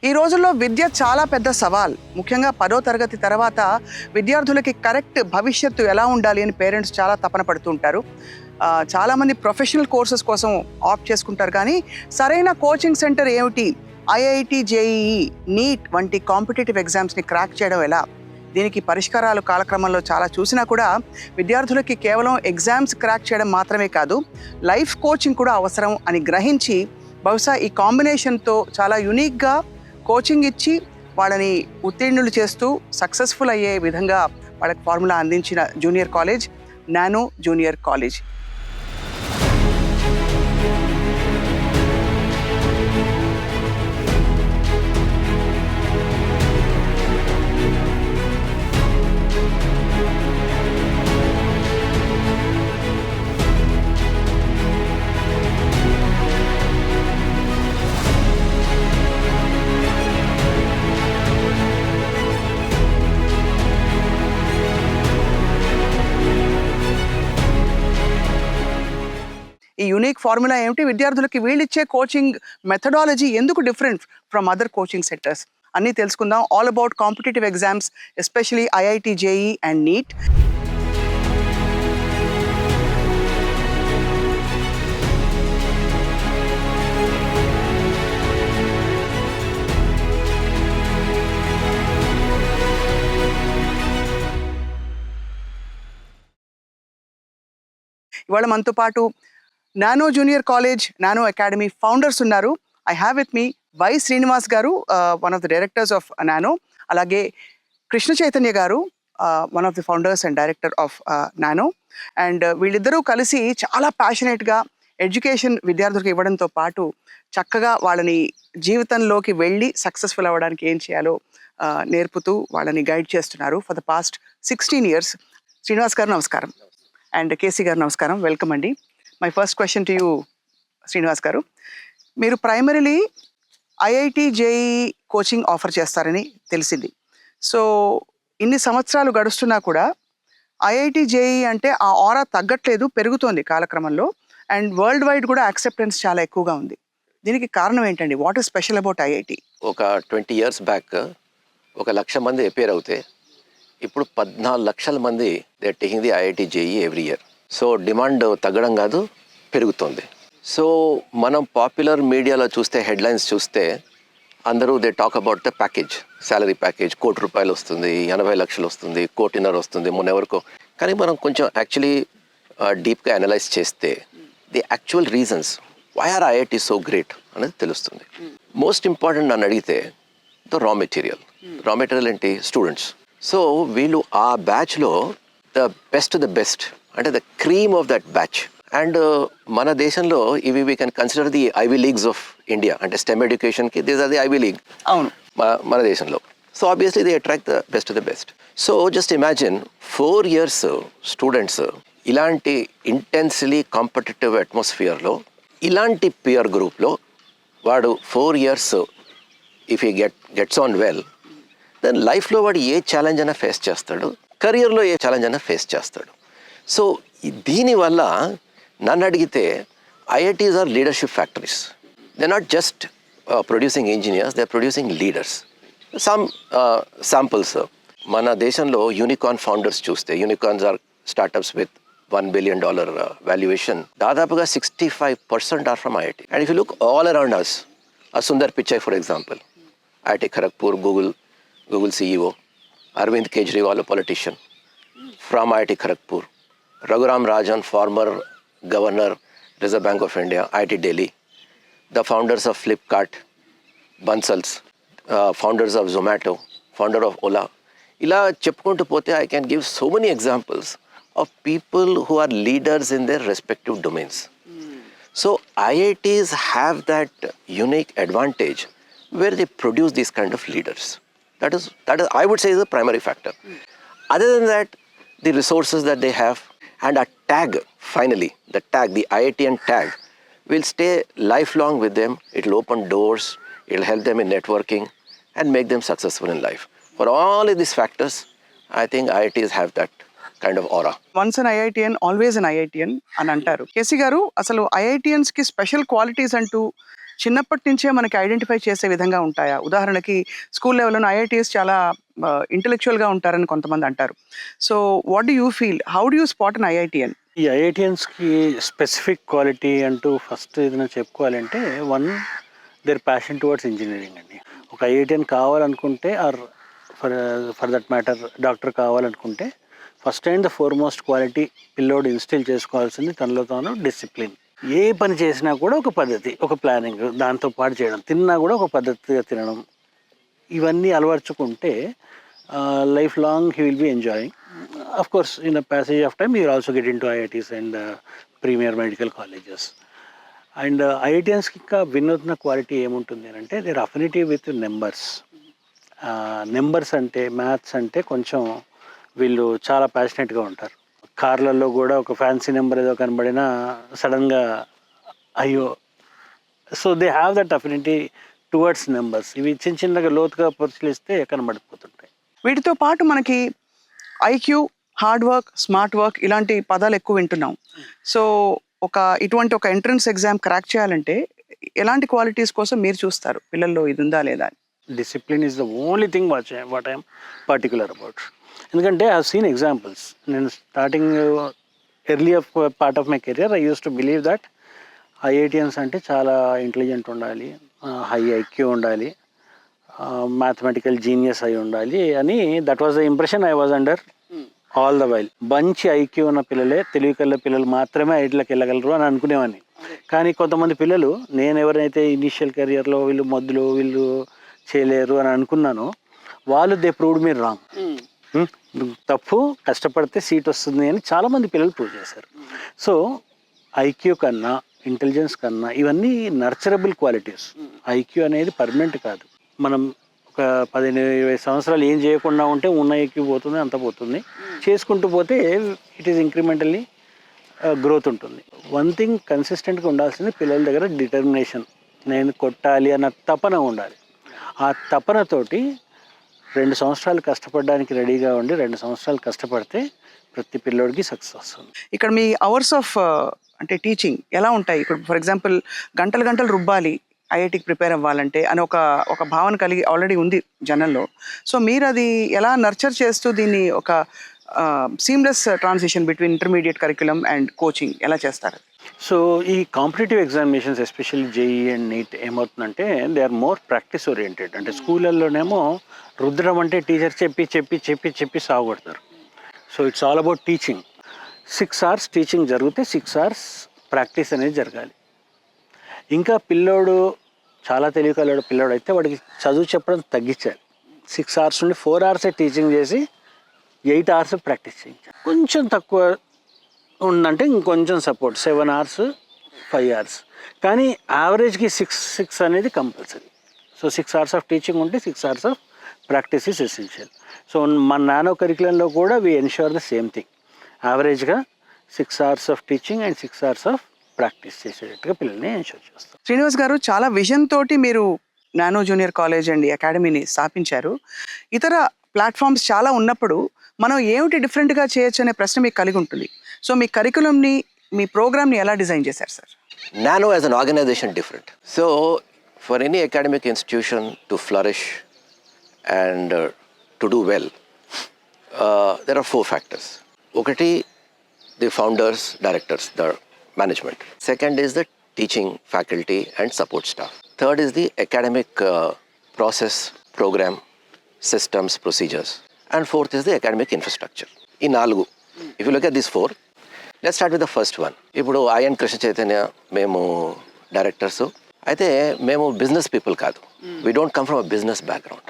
ఈ రోజుల్లో విద్య చాలా పెద్ద సవాల్. ముఖ్యంగా 10వ తరగతి తర్వాత విద్యార్థులకి కరెక్ట్ భవిష్యత్తు ఎలా ఉండాలి అని పేరెంట్స్ చాలా తపన పడుతూ ఉంటారు. చాలామంది ప్రొఫెషనల్ కోర్సెస్ కోసం ఆప్ట్ చేసుకుంటారు, కానీ సరైన కోచింగ్ సెంటర్ ఏమిటి, ఐఐటి, జేఈఈ, నీట్ వంటి కాంపిటేటివ్ ఎగ్జామ్స్ని క్రాక్ చేయడం ఎలా, దీనికి పరిష్కారాలు కాలక్రమంలో చాలా చూసినా కూడా విద్యార్థులకి కేవలం ఎగ్జామ్స్ క్రాక్ చేయడం మాత్రమే కాదు, లైఫ్ కోచింగ్ కూడా అవసరం అని గ్రహించి బహుశా ఈ కాంబినేషన్తో చాలా యూనిక్గా కోచింగ్ ఇచ్చి వాళ్ళని ఉత్తీర్ణులు చేస్తూ సక్సెస్ఫుల్ అయ్యే విధంగా వాళ్ళకి ఫార్ములా అందించిన junior college Nano junior college. ఈ యూనిక్ ఫార్ములా ఏమిటి, విద్యార్థులకి వీళ్ళిచ్చే కోచింగ్ మెథడాలజీ ఎందుకు different from other coaching centres అన్నీ తెలుసుకుందాం. All about competitive exams, especially IIT, JEE and NEET. ఇవాళ మనతో పాటు Nano junior college, Nano academy founders ఉన్నారు. I have with me Y Srinivas garu, one of the directors of Nano, అలాగే Krishna Chaitanya garu, one of the founders and director of Nano. And వీళ్ళిద్దరూ కలిసి చాలా ప్యాషనేట్గా education విద్యార్థులకు ఇవ్వడంతో పాటు చక్కగా వాళ్ళని జీవితంలోకి వెళ్ళి సక్సెస్ఫుల్ అవ్వడానికి ఏం చేయాలో నేర్పుతూ వాళ్ళని గైడ్ చేస్తున్నారు for the past 16 years. Srinivas గారు నమస్కారం, అండ్ కేసీ గారు నమస్కారం, వెల్కమ్ అండి. My first question to you Srinivas గారు. మీరు primarily IIT, JEE coaching offer చేస్తారని తెలిసింది. సో ఇన్ని సంవత్సరాలు గడుస్తున్నా కూడా ఐఐటి, జేఈ అంటే ఆ ఆరా తగ్గట్లేదు, పెరుగుతోంది కాలక్రమంలో. అండ్ వరల్డ్ వైడ్ కూడా యాక్సెప్టెన్స్ చాలా ఎక్కువగా ఉంది. దీనికి కారణం ఏంటండి? What is special about IIT? ఒక 20 years బ్యాక్ 1,00,000 మంది అపేర్ అవుతే ఇప్పుడు 14 లక్షల మంది they are taking the IIT, JEE every year. So demand తగ్గడం కాదు, పెరుగుతుంది. సో మనం పాపులర్ మీడియాలో చూస్తే, హెడ్లైన్స్ చూస్తే అందరూ they talk about the package, salary package, ₹1,00,00,000 వస్తుంది, 80 లక్షలు వస్తుంది, ₹1,50,00,000 వస్తుంది మొన్న ఎవరికో. కానీ మనం కొంచెం యాక్చువల్లీ డీప్గా అనలైజ్ చేస్తే the actual reasons why are IIT so great అనేది తెలుస్తుంది. మోస్ట్ ఇంపార్టెంట్ నన్ను అడిగితే the raw material. Raw material ఏంటి? స్టూడెంట్స్. సో వీళ్ళు ఆ బ్యాచ్లో ద బెస్ట్ అంటే the cream of that batch. And మన దేశంలో ఇవి we can consider the Ivy Leagues of India. అంటే స్టెమ్ ఎడ్యుకేషన్కి this are the Ivy League. అవును, మన దేశంలో. So obviously they attract the best. So just imagine 4 years students ఇలాంటి intensely competitive అట్మాస్ఫియర్లో, ఇలాంటి పియర్ గ్రూప్లో వాడు 4 years if he gets on well, then లైఫ్లో వాడు ఏ ఛాలెంజ్ అయినా ఫేస్ చేస్తాడు, కెరియర్లో ఏ ఛాలెంజ్ అయినా ఫేస్ చేస్తాడు. సో దీనివల్ల నన్ను అడిగితే IITs are leadership factories. They not just producing engineers, they are producing leaders. Some samples, మన దేశంలో యూనికార్న్ ఫౌండర్స్ చూస్తే, unicorns are startups with $1 billion valuation, దాదాపుగా 65% are from IIT. And if you look all around us, Sundar Pichai for example, IIT Kharagpur, Google CEO, Arvind Kejriwal, a politician from IIT Kharagpur, Raghuram Rajan, former governor, Reserve Bank of India, IIT Delhi, the founders of Flipkart, Bansals, founders of Zomato, founder of Ola. Ila cheppuntu pothe I can give so many examples of people who are leaders in their respective domains. So IITs have that unique advantage where they produce these kind of leaders. That is I would say is the primary factor. Other than that, the resources that they have, and a tag, finally, the IITian tag will stay lifelong with them. It will open doors, it will help them in networking and make them successful in life. For all of these factors, I think IITs have that kind of aura. Once an IITian, always an IITian అని అంటారు. KC గారు, అసలు IITians కి special qualities అంటూ చిన్నప్పటి నుంచే మనకి identify చేసే విధంగా ఉంటాయా? ఉదాహరణకి స్కూల్ లెవెల్‌లోనే ఐఐటీఎస్ చాలా ఇంటెలెక్చువల్‌గా ఉంటారని కొంతమంది అంటారు. So, what do you feel? How do you spot an IITian? ఈ ఐఐటియన్స్కి స్పెసిఫిక్ క్వాలిటీ అంటూ ఫస్ట్ ఏదైనా చెప్పుకోవాలంటే దేర్ ప్యాషన్ టువర్డ్స్ ఇంజనీరింగ్ అండి. ఒక ఐఐటియన్ కావాలనుకుంటే or for that matter doctor కావాలనుకుంటే first and the foremost quality పిల్లోడు ఇన్స్టిల్ చేసుకోవాల్సింది తనలో తాను డిసిప్లిన్. ఏ పని చేసినా కూడా ఒక పద్ధతి, ఒక ప్లానింగ్, దాంతో పాటు చేయడం, తిన్నా కూడా ఒక పద్ధతిగా తినడం, ఇవన్నీ అలవర్చుకుంటే life long he will be enjoying. Of course, in a passage of time, you will also get into IITs and premier medical colleges. And IITians ki వినూత్న క్వాలిటీ ఏముంటుంది అంటే their affinity with numbers. Numbers అంటే maths అంటే కొంచెం వీళ్ళు చాలా ప్యాషనెట్గా ఉంటారు. కార్లలో కూడా ఒక ఫ్యాన్సీ నెంబర్ ఏదో కనబడినా సడన్గా అయ్యో. So they have that affinity towards numbers. ఇవి చిన్న చిన్నగా లోతుగా పరిశీలిస్తే కనబడిపోతుంటాయి. వీటితో పాటు మనకి IQ, hard work, smart work ఇలాంటి పదాలు ఎక్కువ వింటున్నాం. సో ఇటువంటి ఒక ఎంట్రన్స్ ఎగ్జామ్ క్రాక్ చేయాలంటే ఎలాంటి క్వాలిటీస్ కోసం మీరు చూస్తారు పిల్లల్లో ఇది ఉందా లేదా అని? Discipline is the only thing what I'm particular about. ఎందుకంటే ఐ సీన్ ఎగ్జాంపుల్స్. నేను starting earlier part of my career I use to believe that IITians అంటే చాలా ఇంటెలిజెంట్ ఉండాలి, హై ఐక్యూ ఉండాలి, మ్యాథమెటికల్ జీనియస్ అయి ఉండాలి అని. That was the impression I was under all the while. మంచి ఐక్యూ ఉన్న పిల్లలే, తెలివికల్ల పిల్లలు మాత్రమే ఐటీలకు వెళ్ళగలరు అని అనుకునేవాడిని. కానీ కొంతమంది పిల్లలు, నేను ఎవరైతే ఇనీషియల్ కెరియర్లో వీళ్ళు మొద్దులు, వీళ్ళు చేయలేరు అని అనుకున్నానో వాళ్ళు దే ప్రూవ్డ్ మీ రాంగ్. తప్పు, కష్టపడితే సీట్ వస్తుంది అని చాలామంది పిల్లలు ప్రూవ్ చేశారు. సో ఐక్యూ కన్నా, ఇంటెలిజెన్స్ కన్నా ఇవన్నీ నర్చరబుల్ క్వాలిటీస్. ఐక్యూ అనేది పర్మనెంట్ కాదు. మనం ఒక 15-20 సంవత్సరాలు ఏం చేయకుండా ఉంటే ఉన్న ఐక్యూ పోతుంది, అంత పోతుంది. చేసుకుంటూ పోతే ఇట్ ఈస్ ఇంక్రిమెంటల్లీ గ్రోత్ ఉంటుంది. వన్ థింగ్ కన్సిస్టెంట్గా ఉండాల్సింది పిల్లల దగ్గర డిటర్మినేషన్. నేను కొట్టాలి అన్న తపన ఉండాలి. ఆ తపనతోటి 2 సంవత్సరాలు కష్టపడడానికి రెడీగా ఉండి 2 సంవత్సరాలు కష్టపడితే ప్రతి పిల్లోడికి సక్సెస్ వస్తుంది. ఇక్కడ మీ అవర్స్ ఆఫ్ అంటే టీచింగ్ ఎలా ఉంటాయి? ఇప్పుడు ఫర్ ఎగ్జాంపుల్ గంటలు గంటలు రుబ్బాలి ఐఐటికి ప్రిపేర్ అవ్వాలంటే అని ఒక భావన కలిగి ఆల్రెడీ ఉంది జనంలో. సో మీరు అది ఎలా నర్చర్ చేస్తూ దీన్ని ఒక seamless transition between intermediate curriculum and coaching ఎలా చేస్తారు? సో ఈ competitive examinations especially JEE and NEET ఏమవుతుందంటే they are more practice oriented. అంటే స్కూళ్ళల్లోనేమో రుద్రం అంటే టీచర్ చెప్పి చెప్పి చెప్పి చెప్పి సాగొడతారు. So it's all about teaching. 6 hours teaching జరిగితే 6 hours ప్రాక్టీస్ అనేది జరగాలి. ఇంకా పిల్లోడు చాలా తెలివికల్లాడు పిల్లోడు అయితే వాడికి చదువు చెప్పడం తగ్గించాలి. 6 hours నుండి 4 hours టీచింగ్ చేసి 8 hours ప్రాక్టీస్ చేయించాలి. కొంచెం తక్కువ ఉందంటే ఇంకొంచెం సపోర్ట్ 7 hours 5 hours. కానీ యావరేజ్కి 6 అనేది compulsory. So 6 hours of teaching ఉంటే 6 hours of practice is essential. So మన నానో కరిక్యులంలో కూడా we ensure the same thing. యావరేజ్గా 6 hours of teaching and 6 hours of practice చేసేటట్టుగా పిల్లల్ని ఎన్ష్యూర్ చేస్తాం. శ్రీనివాస్ గారు, చాలా విజన్ తోటి మీరు నానో జూనియర్ కాలేజ్ అండ్ అకాడమీని స్థాపించారు. ఇతర ప్లాట్ఫామ్స్ చాలా ఉన్నప్పుడు మనం ఏమిటి డిఫరెంట్గా చేయొచ్చు అనే ప్రశ్న మీకు కలిగి ఉంటుంది. సో మీ కరికులంని, మీ ప్రోగ్రామ్ని ఎలా డిజైన్ చేశారు sir? Nano as an organization different. So for any academic institution to flourish and to do well, there are 4 factors. Okati, the founders, directors, the management. Second is the teaching faculty and support staff. Third is the academic process, program, systems, procedures. And fourth is the academic infrastructure. In Nalugu, if you look at these 4, let's start with the first one. ఇప్పుడు I and Krishna Chaitanya మేము directors అయితే మేము business people కాదు. We don't come from a business background.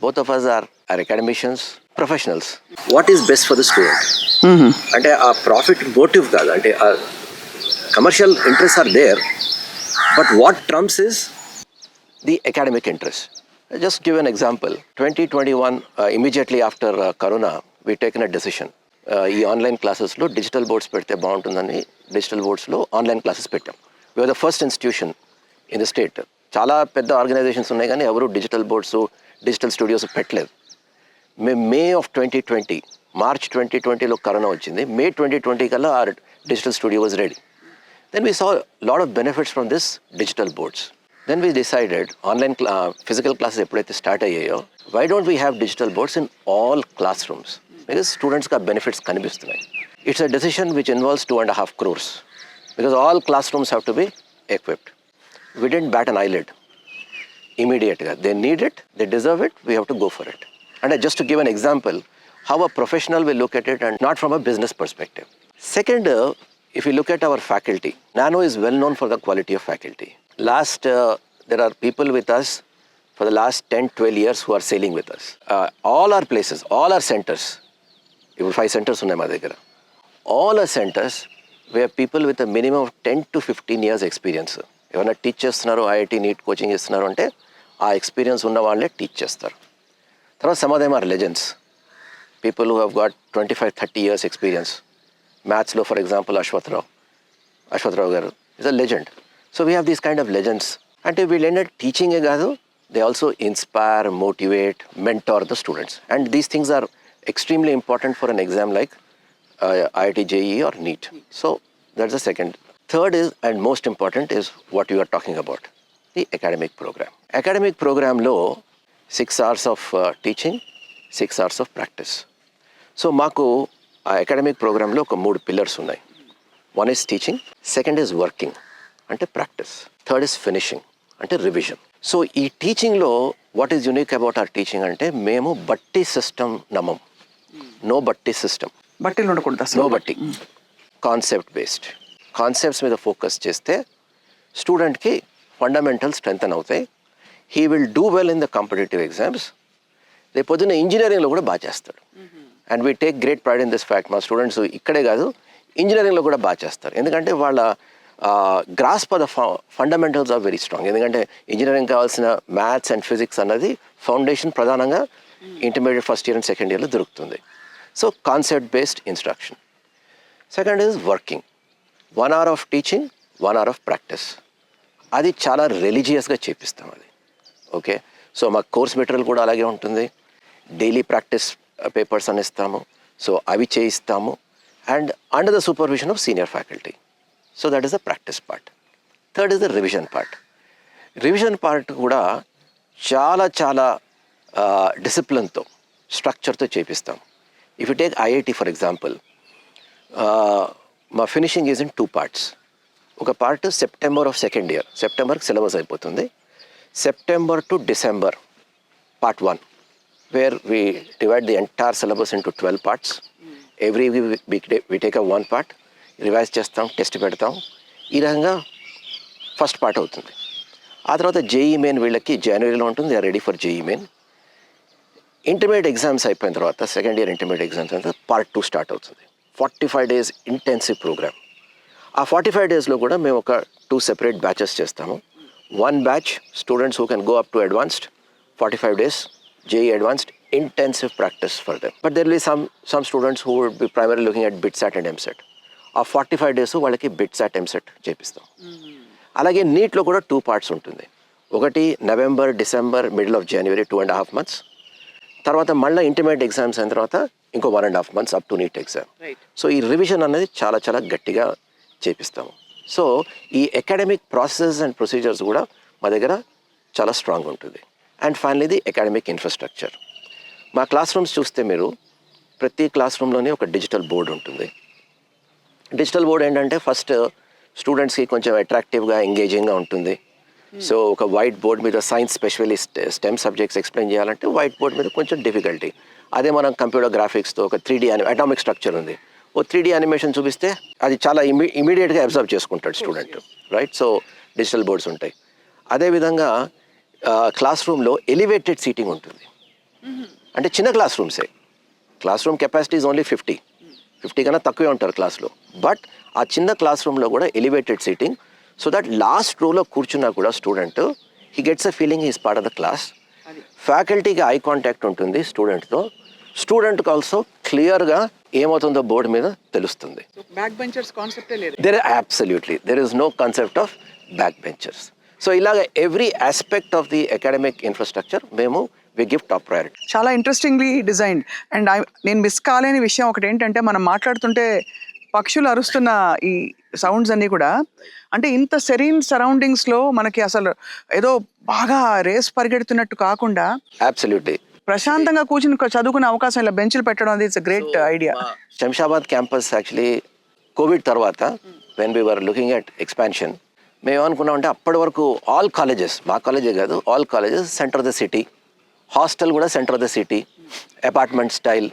Both of us are academicians, professionals. What is best for the student? అంటే ఆ profit motive కాదు, అంటే ఆ commercial interest are there, but what trumps is the academic interest. Just give an example. 2021, immediately after Corona, we taken a decision. ఈ online క్లాసెస్లో digital boards పెడితే బాగుంటుందని digital బోర్డ్స్లో ఆన్లైన్ క్లాసెస్ పెట్టాం. We're the first institution in the state. చాలా పెద్ద organisations ఉన్నాయి కానీ ఎవరు డిజిటల్ బోర్డ్స్, డిజిటల్ స్టూడియోస్ పెట్టలేదు. మేము మే ఆఫ్ 2020, మార్చ్ 2020లో కరోనా వచ్చింది. మే 2020 కల్లా our digital studio was ready. Then we saw a lot of benefits from this digital boards. Then we decided online physical classes ఎప్పుడైతే స్టార్ట్ అయ్యాయో why don't we have digital boards in all classrooms? Because students కి benefits కనిపిస్తున్నాయి. It's a decision which involves 2.5 crores because all classrooms have to be equipped. We didn't bat an eyelid immediately. They need it, they deserve it, we have to go for it. And just to give an example, how a professional will look at it and not from a business perspective. Second, if you look at our faculty, Nano is well known for the quality of faculty. There are people with us for the last 10-12 years who are sailing with us. All our places, all our centers, 5 centers ఉన్నాయి మా దగ్గర. All our centers, we have people with a minimum of 10 to 15 years experience. ఎవరైనా teach చేస్తున్నారు, IIT NEET coaching ఇస్తున్నారు అంటే ఆ experience ఉన్న వాళ్ళే టీచ్ చేస్తారు. తర్వాత some of them are legends. People who have got 25-30 years experience. Maths lo, for example, Ashwath Rao garu is a legend. So we have these kind of legends. And we end up teaching a gadu, they also inspire, motivate, mentor the students. And these things are extremely important for an exam like IIT JEE or NEET. So that's the second. Third is, and most important, is what you are talking about, the academic program. Academic program lo 6 hours of teaching, 6 hours of practice. So మాకు ఆ academic ప్రోగ్రాంలో ఒక 3 pillars ఉన్నాయి. One is teaching, second is working అంటే practice, third is finishing అంటే revision. So ఈ టీచింగ్లో what is unique about our teaching అంటే మేము బట్టి సిస్టమ్ నమ్మం. నో బట్టి సిస్టమ్, బట్టీలు ఉండకూడదు అసలు. నో బట్టి, కాన్సెప్ట్ బేస్డ్. కాన్సెప్ట్స్ మీద ఫోకస్ చేస్తే స్టూడెంట్కి ఫండమెంటల్ స్ట్రెంగ్తన్ అవుతాయి. He will do well in the competitive exams. రేపు పొద్దున్న ఇంజనీరింగ్లో కూడా బాగా చేస్తాడు. And we take great pride in this fact. మా స్టూడెంట్స్ ఇక్కడే కాదు, ఇంజనీరింగ్లో కూడా బాగా చేస్తారు. ఎందుకంటే వాళ్ళ grasp of the fundamentals are very strong. ఎందుకంటే ఇంజనీరింగ్ కావాల్సిన మ్యాథ్స్ అండ్ ఫిజిక్స్ అన్నది ఫౌండేషన్ ప్రధానంగా intermediate first year and second ఇయర్లో దొరుకుతుంది. So concept based instruction. Second is working. 1 hour of teaching, 1 hour of practice. అది చాలా రిలీజియస్గా చేపిస్తాం అది. ఓకే, సో మా కోర్స్ మెటీరియల్ కూడా అలాగే ఉంటుంది. డైలీ ప్రాక్టీస్ పేపర్స్ అని ఇస్తాము, సో అవి చేయిస్తాము. And under the supervision of senior faculty. So that is the practice part. Third is the revision part. Revision part కూడా చాలా చాలా డిసిప్లిన్తో, స్ట్రక్చర్తో చేపిస్తాం. If you take IIT for example, మా ఫినిషింగ్ ఈజ్ ఇన్ 2 parts. ఒక part September of second year, సెప్టెంబర్కి syllabus అయిపోతుంది. September to December, part 1, where we divide the entire syllabus into 12 parts. Every week we take a 1 part, revise చేస్తాం, test పెడతాం. ఈ రకంగా first part అవుతుంది. ఆ తర్వాత జేఈ మెయిన్ వీళ్ళకి జనవరిలో ఉంటుంది, they are ready for JEE main. Intermediate exams అయిపోయిన తర్వాత, సెకండ్ ఇయర్ ఇంటర్మీడియట్ ఎగ్జామ్స్ అయిన తర్వాత part 2 స్టార్ట్ అవుతుంది. 45 days ఇంటెన్సివ్ ప్రోగ్రామ్. ఆ 45 daysలో కూడా మేము ఒక 2 separate batches చేస్తాము. One batch, students who can go up to advanced, 45 days, JEE advanced, intensive practice for them. But there will be some students who would be primarily looking at BITSAT and MSET. ఆ 45 days వాళ్ళకి BITSAT, MSET చేపిస్తాం. అలాగే నీట్లో కూడా 2 parts ఉంటుంది. ఒకటి November, December, middle of January, 2.5 months. తర్వాత మళ్ళీ intermediate exams అయిన తర్వాత ఇంకో 1.5 months up to NEET exam. So ఈ రివిజన్ అనేది చాలా చాలా గట్టిగా చేపిస్తాము. సో ఈ అకాడమిక్ ప్రాసెస్ అండ్ ప్రొసీజర్స్ కూడా మా దగ్గర చాలా స్ట్రాంగ్ ఉంటుంది. And finally the academic infrastructure. మా క్లాస్ రూమ్స్ చూస్తే మీరు ప్రతి క్లాస్ రూమ్లోనే ఒక డిజిటల్ బోర్డు ఉంటుంది. డిజిటల్ బోర్డ్ ఏంటంటే ఫస్ట్ స్టూడెంట్స్కి కొంచెం అట్రాక్టివ్గా, ఎంగేజింగ్గా ఉంటుంది. సో ఒక వైట్ బోర్డ్ మీద science specialist stem subjects explain చేయాలంటే వైట్ బోర్డ్ మీద కొంచెం డిఫికల్టీ. అదే మనం కంప్యూటర్ గ్రాఫిక్స్తో ఒక 3D అటామిక్ స్ట్రక్చర్ ఉంది, ఓ 3D యానిమేషన్ చూపిస్తే అది చాలా ఇమీడియట్గా అబ్జర్వ్ చేసుకుంటాడు student, right? So digital boards ఉంటాయి. అదేవిధంగా క్లాస్ రూమ్లో ఎలివేటెడ్ సీటింగ్ ఉంటుంది. అంటే చిన్న క్లాస్ రూమ్సే, classroom capacity is only 50 కన్నా తక్కువే ఉంటారు క్లాస్లో. బట్ ఆ చిన్న క్లాస్ రూమ్లో కూడా elevated seating, so that last రోలో కూర్చున్నా కూడా student he gets a feeling is part of the class. ఫ్యాకల్టీకి ఐ కాంటాక్ట్ ఉంటుంది స్టూడెంట్తో, స్టూడెంట్కి ఆల్సో క్లియర్గా ఏమవుతుందో బోర్డు మీద తెలుస్తుంది. బ్యాక్ బెంచర్స్ కాన్సెప్టే లేదు. There is no concept of back benchers. So ఇలాగ every aspect of the academic infrastructure మేము వి గివ్ టాప్ ప్రయారిటీ. చాలా ఇంట్రెస్టింగ్లీ డిజైన్డ్. అండ్ నేను మిస్ కాలేని విషయం ఒకటి ఏంటంటే, మనం మాట్లాడుతుంటే పక్షులు అరుస్తున్న ఈ సౌండ్స్ అన్నీ కూడా అంటే ఇంత సెరీన్ సరౌండింగ్స్లో మనకి అసలు ఏదో బాగా రేస్ పరిగెడుతున్నట్టు కాకుండా అబ్సల్యూట్లీ. ప్రశాంతంగా కూర్చుని చదువుకునే అవకాశం ఇలా బెంచ్లు పెట్టడం అనేది it's great idea. Shamshabad campus actually Covid తర్వాత when we were looking at expansion, మేము ఏమనుకున్నామంటే అప్పటి వరకు ఆల్ కాలేజెస్, మా కాలేజే కాదు all colleges centre of the city, hostel కూడా centre of the city, apartment style,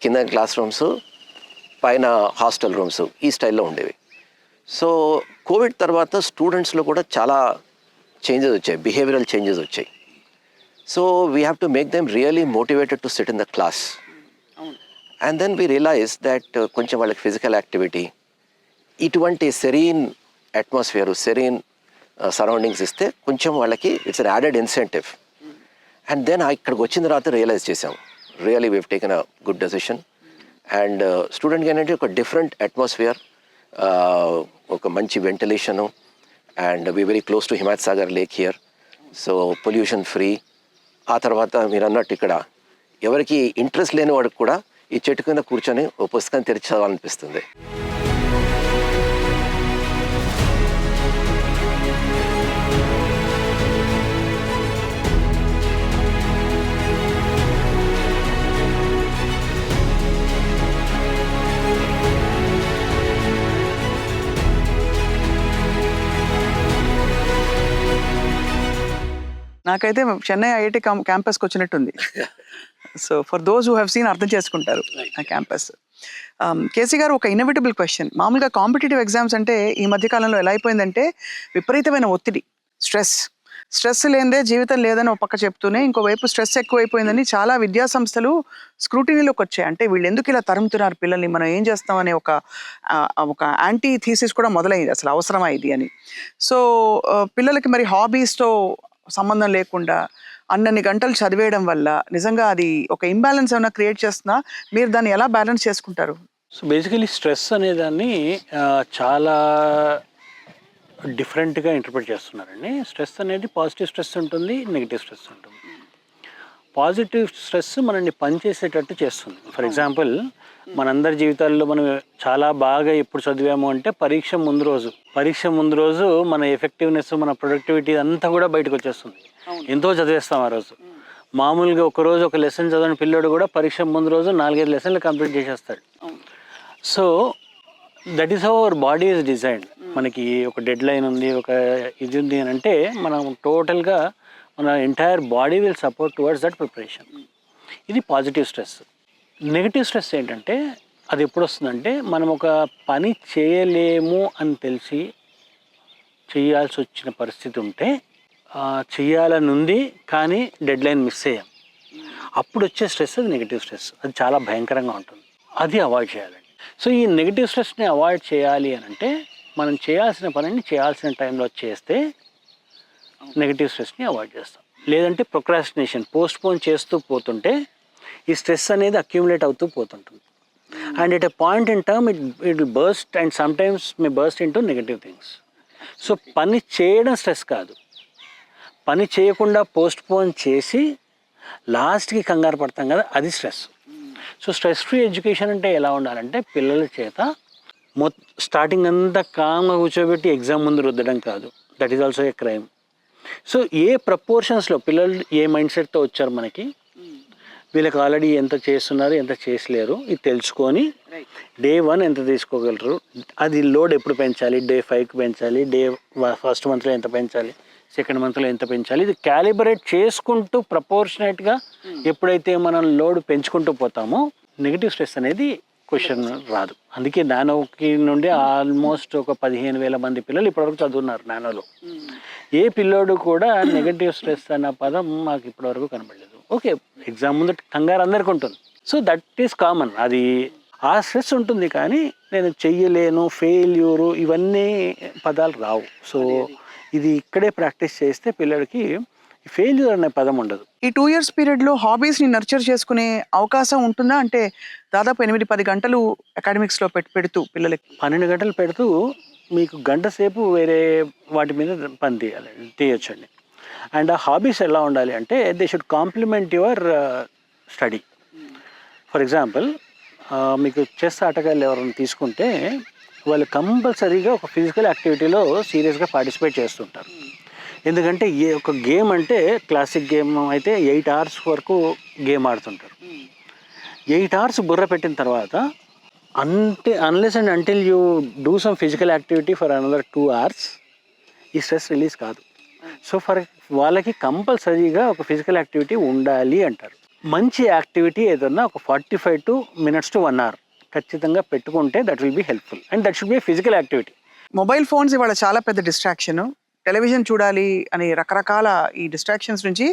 కింద క్లాస్ రూమ్స్ పైన హాస్టల్ రూమ్స్ ఈ స్టైల్లో ఉండేవి. సో కోవిడ్ తర్వాత స్టూడెంట్స్లో కూడా చాలా చేంజెస్ వచ్చాయి, బిహేవియరల్ చేంజెస్ వచ్చాయి. So we have to make them really motivated to sit in the class. And then we realise that కొంచెం వాళ్ళకి ఫిజికల్ యాక్టివిటీ, ఇటువంటి సెరీన్ అట్మాస్ఫియర్, సెరీన్ సరౌండింగ్స్ ఇస్తే కొంచెం వాళ్ళకి it's an added incentive. And then ఇక్కడికి వచ్చిన తర్వాత రియలైజ్ చేసాం really we've taken a good decision. And స్టూడెంట్కి ఏంటంటే ఒక డిఫరెంట్ అట్మాస్ఫియర్, ఒక మంచి ventilation, and we very close to Himayat Sagar lake here, so pollution free. ఆ తర్వాత మీరు అన్నట్టు ఇక్కడ ఎవరికి ఇంట్రెస్ట్ లేని వాడికి కూడా ఈ చెట్టు కింద కూర్చొని ఓ పుస్తకం తెరిచి చదవాలనిపిస్తుంది. నాకైతే చెన్నై ఐఐటి క్యాంపస్కి వచ్చినట్టుంది. So for those who have seen అర్థం చేసుకుంటారు ఆ క్యాంపస్. కేసీ గారు, ఒక ఇన్నోవేటబుల్ క్వశ్చన్. మామూలుగా కాంపిటేటివ్ ఎగ్జామ్స్ అంటే ఈ మధ్యకాలంలో ఎలా అయిపోయిందంటే విపరీతమైన ఒత్తిడి, స్ట్రెస్ లేనిదే జీవితం లేదని ఒక పక్క చెప్తూనే ఇంకోవైపు స్ట్రెస్ ఎక్కువైపోయిందని చాలా విద్యా సంస్థలు స్క్రూటినీలోకి వచ్చాయి. అంటే వీళ్ళు ఎందుకు ఇలా తరుముతున్నారు పిల్లల్ని, మనం ఏం చేస్తామనే ఒక యాంటీ థీసిస్ కూడా మొదలైంది, అసలు అవసరమా ఇది అని. సో పిల్లలకి మరి హాబీస్తో సంబంధం లేకుండా అన్నన్ని గంటలు చదివేయడం వల్ల నిజంగా అది ఒక ఇంబ్యాలెన్స్ ఏమైనా క్రియేట్ చేస్తున్నా, మీరు దాన్ని ఎలా బ్యాలెన్స్ చేసుకుంటారు? సో బేసికలీ స్ట్రెస్ అనేదాన్ని చాలా డిఫరెంట్గా ఇంటర్ప్రిట్ చేస్తున్నారండి. స్ట్రెస్ అనేది పాజిటివ్ స్ట్రెస్ ఉంటుంది, నెగిటివ్ స్ట్రెస్ ఉంటుంది. పాజిటివ్ స్ట్రెస్ మనల్ని పనిచేసేటట్టు చేస్తుంది. ఫర్ ఎగ్జాంపుల్, మనందరి జీవితాల్లో మనం చాలా బాగా ఎప్పుడు చదివాము అంటే పరీక్ష ముందు రోజు మన ఎఫెక్టివ్నెస్, మన ప్రొడక్టివిటీ అంతా కూడా బయటకు వచ్చేస్తుంది. ఎంతో చదివేస్తాం ఆ రోజు. మామూలుగా ఒకరోజు ఒక లెసన్ చదివిన పిల్లోడు కూడా పరీక్ష ముందు రోజు 4-5 లెసన్లు కంప్లీట్ చేసేస్తాడు. So that is how our body is designed. మనకి ఒక డెడ్ లైన్ ఉంది, ఒక ఇది ఉంది అని అంటే మనం టోటల్గా మన entire body will support towards that preparation. ఇది పాజిటివ్ స్ట్రెస్. నెగిటివ్ స్ట్రెస్ ఏంటంటే అది ఎప్పుడు వస్తుందంటే మనం ఒక పని చేయలేము అని తెలిసి చేయాల్సి వచ్చిన పరిస్థితి ఉంటే, చేయాలని ఉంది కానీ డెడ్ లైన్ మిస్ అయ్యాం, అప్పుడు వచ్చే స్ట్రెస్ అది నెగిటివ్ స్ట్రెస్. అది చాలా భయంకరంగా ఉంటుంది, అది అవాయిడ్ చేయాలండి. సో ఈ నెగిటివ్ స్ట్రెస్ని అవాయిడ్ చేయాలి అని అంటే మనం చేయాల్సిన పనిని చేయాల్సిన టైంలో చేస్తే నెగిటివ్ స్ట్రెస్ని అవాయిడ్ చేస్తాం. లేదంటే ప్రొక్రాస్టినేషన్, పోస్ట్పోన్ చేస్తూ పోతుంటే ఈ స్ట్రెస్ అనేది అక్యూములేట్ అవుతూ పోతుంటుంది. And at a point in term it will burst and sometimes may burst into negative things. So పని చేయడం స్ట్రెస్ కాదు, పని చేయకుండా పోస్ట్పోన్ చేసి లాస్ట్కి కంగారు పడతాం కదా, అది stress. So stress free education అంటే ఎలా ఉండాలంటే పిల్లల చేత స్టార్టింగ్ అంతా కామ్గా కూర్చోబెట్టి ఎగ్జామ్ ముందు రుద్దడం కాదు, that is also a crime. So ఏ ప్రపోర్షన్స్లో పిల్లలు ఏ మైండ్ సెట్తో వచ్చారు, మనకి వీళ్ళకి ఆల్రెడీ ఎంత చేస్తున్నారు ఎంత చేసలేరు ఇది తెలుసుకొని డే 1 ఎంత తీసుకోగలరు, అది లోడ్ ఎప్పుడు పెంచాలి, డే 5కి పెంచాలి, ఫస్ట్ మంత్లో ఎంత పెంచాలి, సెకండ్ మంత్లో ఎంత పెంచాలి, ఇది క్యాలిబరేట్ చేసుకుంటూ ప్రపోర్షనేట్గా ఎప్పుడైతే మనం లోడ్ పెంచుకుంటూ పోతామో నెగిటివ్ స్ట్రెస్ అనేది క్వశ్చన్ రాదు. అందుకే నానోకి నుండి ఆల్మోస్ట్ ఒక 15,000 మంది పిల్లలు ఇప్పటివరకు చదువున్నారు నానోలో. ఏ పిల్లోడు కూడా నెగటివ్ స్ట్రెస్ అన్న పదం మాకు ఇప్పటివరకు కనబడలేదు. ఓకే, ఎగ్జామ్ ముందు కంగారు అందరికీ ఉంటుంది, సో దట్ ఈస్ కామన్, అది ఆ స్ట్రెస్ ఉంటుంది. కానీ నేను చెయ్యలేను, ఫెయిల్యూరు, ఇవన్నీ పదాలు రావు. సో ఇది ఇక్కడే ప్రాక్టీస్ చేస్తే పిల్లలకి ఫెయిల్యూర్ అనే పదం ఉండదు. ఈ 2 years పీరియడ్లో హాబీస్ని నర్చర్ చేసుకునే అవకాశం ఉంటుందా? అంటే దాదాపు 8-10 గంటలు అకాడమిక్స్లో పెడుతూ పిల్లలకి 12 గంటలు పెడుతూ మీకు గంట సేపు వేరే వాటి మీద పని తీయొచ్చండి. అండ్ ఆ హాబీస్ ఎలా ఉండాలి అంటే they should complement your study. For example, మీకు చెస్ ఆటగాళ్ళు ఎవరైనా తీసుకుంటే వాళ్ళు కంపల్సరీగా ఒక ఫిజికల్ యాక్టివిటీలో సీరియస్గా పార్టిసిపేట్ చేస్తుంటారు. ఎందుకంటే ఒక గేమ్ అంటే క్లాసిక్ గేమ్ అయితే 8 hours వరకు గేమ్ ఆడుతుంటారు. 8 hours బుర్ర పెట్టిన తర్వాత unless and until you do some physical activity for another 2 hours ఈ స్ట్రెస్ రిలీజ్ కాదు. సో వాళ్ళకి కంపల్సరీగా ఒక ఫిజికల్ యాక్టివిటీ ఉండాలి అంటారు. మంచి యాక్టివిటీ ఏదన్నా ఒక 45 minutes to 1 hour ఖచ్చితంగా పెట్టుకుంటే that will be helpful and that should be physical activity. Mobile phones ఇవాళ చాలా పెద్ద డిస్ట్రాక్షన్. టెలివిజన్ చూడాలి అని రకరకాల ఈ డిస్ట్రాక్షన్స్ నుంచి